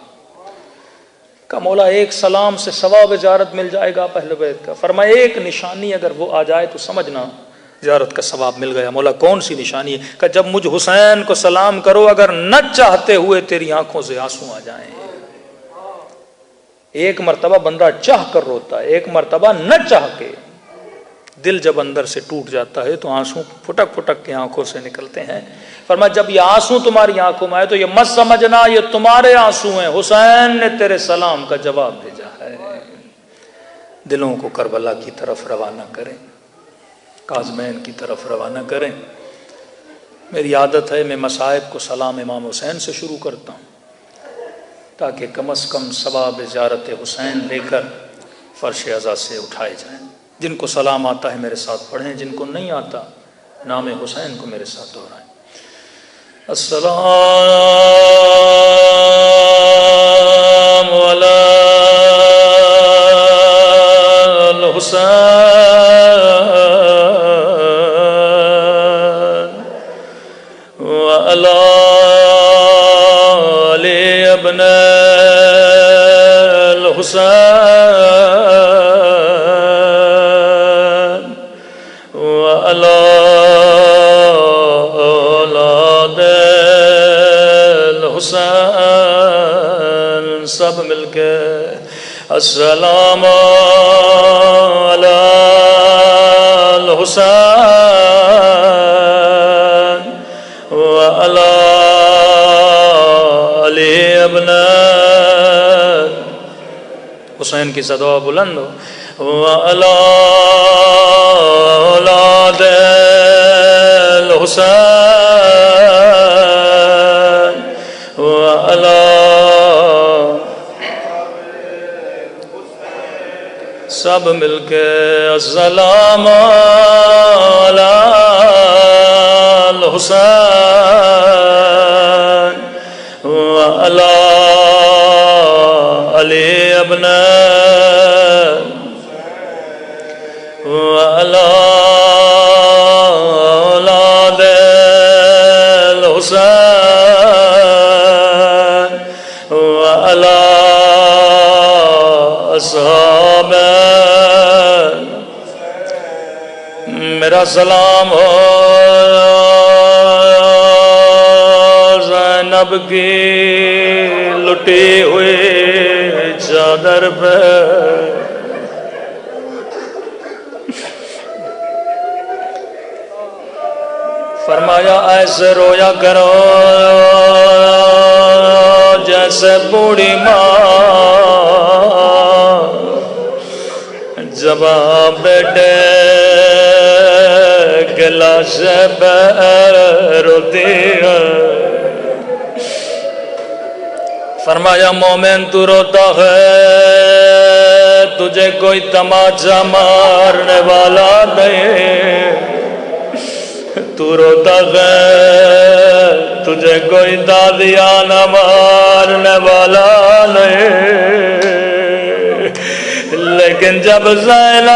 کہ مولا ایک سلام سے ثواب زیارت مل جائے گا اہل بیت کا۔ فرمایا ایک نشانی اگر وہ آ جائے تو سمجھنا زیارت کا ثواب مل گیا۔ مولا کون سی نشانی ہے؟ کہ جب مجھ حسین کو سلام کرو اگر نہ چاہتے ہوئے تیری آنکھوں سے آنسو آ جائیں۔ ایک مرتبہ بندہ چاہ کر روتا ہے، ایک مرتبہ نہ چاہ کے، دل جب اندر سے ٹوٹ جاتا ہے تو آنسو پھٹک پھٹک کے آنکھوں سے نکلتے ہیں۔ فرمایا جب یہ آنسو تمہاری آنکھوں میں آئے تو یہ مت سمجھنا یہ تمہارے آنسو ہیں، حسین نے تیرے سلام کا جواب بھیجا ہے۔ دلوں کو کربلا کی طرف روانہ کریں، کاظمین کی طرف روانہ کریں۔ میری عادت ہے میں مصائب کو سلام امام حسین سے شروع کرتا ہوں تاکہ کم از کم ثواب زیارت حسین لے کر فرش عزا سے اٹھائے جائیں۔ جن کو سلام آتا ہے میرے ساتھ پڑھیں، جن کو نہیں آتا نام حسین کو میرے ساتھ دہرائیں۔ السلام علی الحسین وعلی علی ابن الحسین وعلی اولاد الحسین، سب مل کے السلام علی الحسین وعلی علی ابن حسین کی صدا بلند ہو، وعلی اولاد الحسین وعلی سب مل کے السلام علی الحسین وعلی علی ابن وعلی اولاد الحسین وعلی اصحاب میرا سلام ہو زینب کی لٹی ہوئی چادر پہ، فرمایا ایسے رویا کرو جیسے بوڑھی ماں جب بیٹے کے لاش پہ روتی ہے۔ فرمایا مومن تو روتا ہے تجھے کوئی تماچا مارنے والا نہیں، تو روتا ہے تجھے کوئی دادیانا مارنے والا نہیں، لیکن جب زینب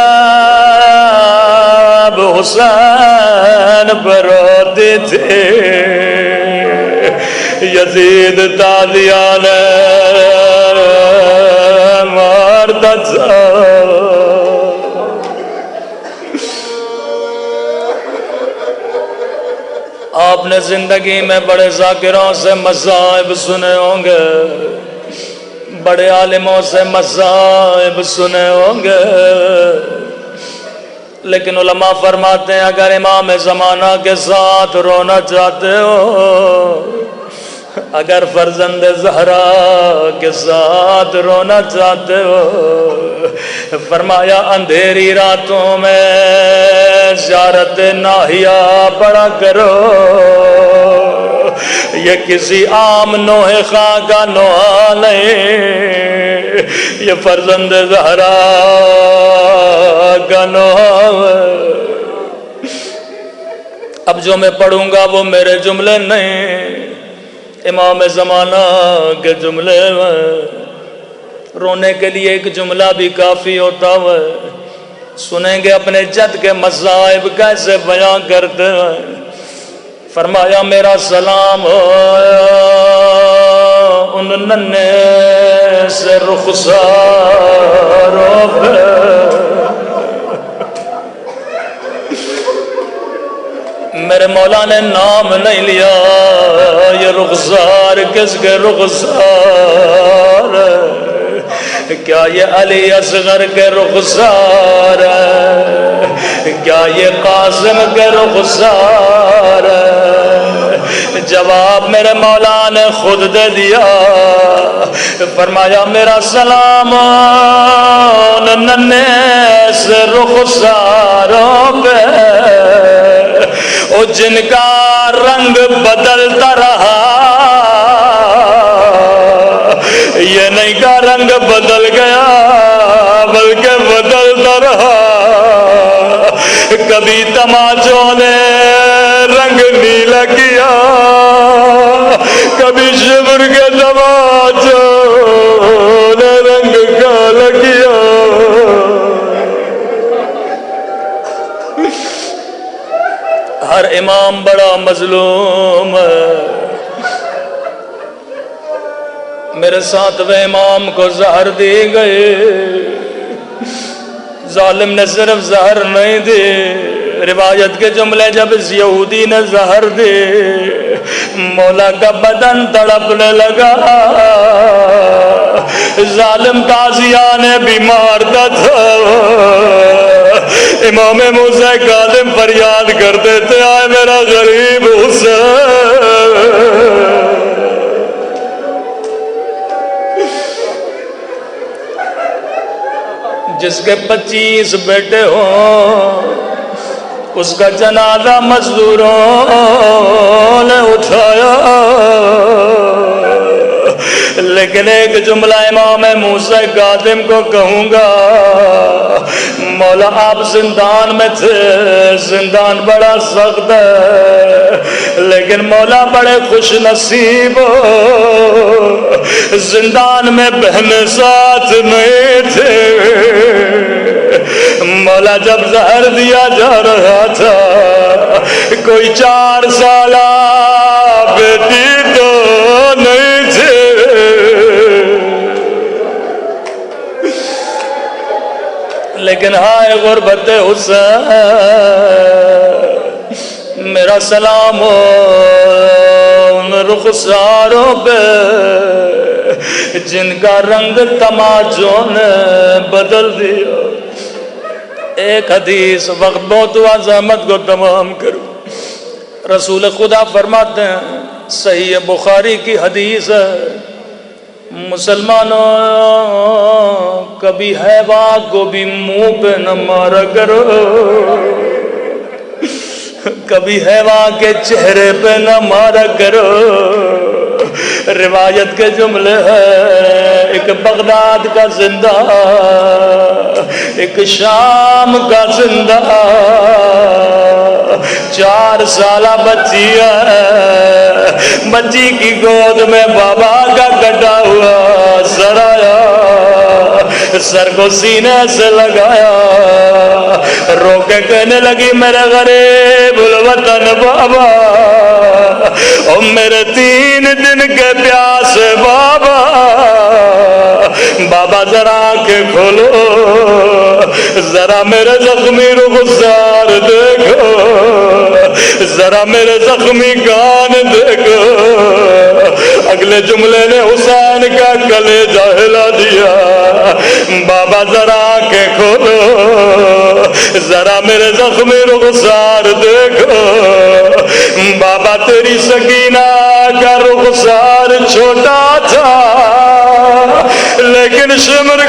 حسین پر روتی تھی یزید دادیانا مارتا تھا۔ آپ نے زندگی میں بڑے ذاکروں سے مصائب سنے ہوں گے، بڑے عالموں سے مذاہب سنے ہوں گے، لیکن علماء فرماتے ہیں اگر امام زمانہ کے ساتھ رونا چاہتے ہو، اگر فرزند زہرا کے ساتھ رونا چاہتے ہو، فرمایا اندھیری راتوں میں زیارت ناہیہ پڑا کرو، یہ کسی عام نوحہ خواہ کا نوحہ نہیں، یہ فرزند زہرا کا نوحہ ہے۔ اب جو میں پڑھوں گا وہ میرے جملے نہیں، امام زمانہ کے جملے میں۔ رونے کے لیے ایک جملہ بھی کافی ہوتا ہے، سنیں گے اپنے جد کے مصائب کیسے بیان کرتے ہیں۔ فرمایا میرا سلام ان ننھے سے رخساروں پہ، میرے مولا نے نام نہیں لیا، یہ رخسار کس کے رخسار ہے؟ کیا یہ علی اصغر کے رخسار ہے؟ کیا یہ قاسم کے رخسار ہے؟ جواب میرے مولا نے خود دے دیا، فرمایا میرا سلام ننھے سے رخساروں پہ، او جن کا رنگ بدلتا رہا، یہ نہیں کا رنگ بدل گیا بلکہ بدلتا رہا۔ کبھی تماچوں نے رنگ نیلا کیا، کبھی شبر کے تماچوں نے رنگ کالا کیا۔ ہر امام بڑا مظلوم ہے۔ میرے ساتویں امام کو زہر دی گئی، ظالم نے صرف زہر نہیں دی، روایت کے جملے جب اس یہودی نے زہر دی، مولا کا بدن تڑپنے لگا، ظالم تازیان بیمار تھا، امام موسیٰ کاظم فریاد کرتے تھے آئے میرا غریب حسین۔ جس کے 25 بیٹے ہوں اس کا جنازہ مزدوروں نے اٹھایا، لیکن ایک جملہ امام موسیٰ کاظم کو کہوں گا، مولا آپ زندان میں تھے، زندان بڑا سخت ہے، لیکن مولا بڑے خوش نصیب ہو، زندان میں بہن ساتھ نہیں تھے۔ مولا جب زہر دیا جا رہا تھا، کوئی 4 سالہ بیٹی تو نہیں تھے، لیکن ہائے غربت حسین، میرا سلام ہو ان رخساروں پہ جن کا رنگ تماچوں نے بدل دیا۔ ایک حدیث، وقت بہت ہوا زحمت کو تمام کروں، رسول خدا فرماتے ہیں، صحیح بخاری کی حدیث ہے، مسلمانوں کبھی حیوان کو بھی منہ پہ نہ مارا کرو، کبھی حیوان کے چہرے پہ نہ مارا کرو۔ روایت کے جملے ہیں، ایک بغداد کا زندہ، ایک شام کا زندہ، 4 سالہ بچی ہے، بچی کی گود میں بابا کا کٹا ہوا سر آیا، سر کو سینے سے لگایا، رو کے کہنے لگی میرے غریب الوطن بابا، او میرے 3 دن کے پیاسے بابا، بابا ذرا آنکھیں کھولو، ذرا میرے زخمی رخسار دیکھو، ذرا میرے زخمی کان دیکھو، اگلے جملے نے حسین کا کلیجہ ہلا دیا. بابا ذرا آنکھیں کھولو، ذرا میرے زخمی رخسار دیکھو. بابا تیری سکینہ کا رخسار چھوٹا تھا لیکن شمر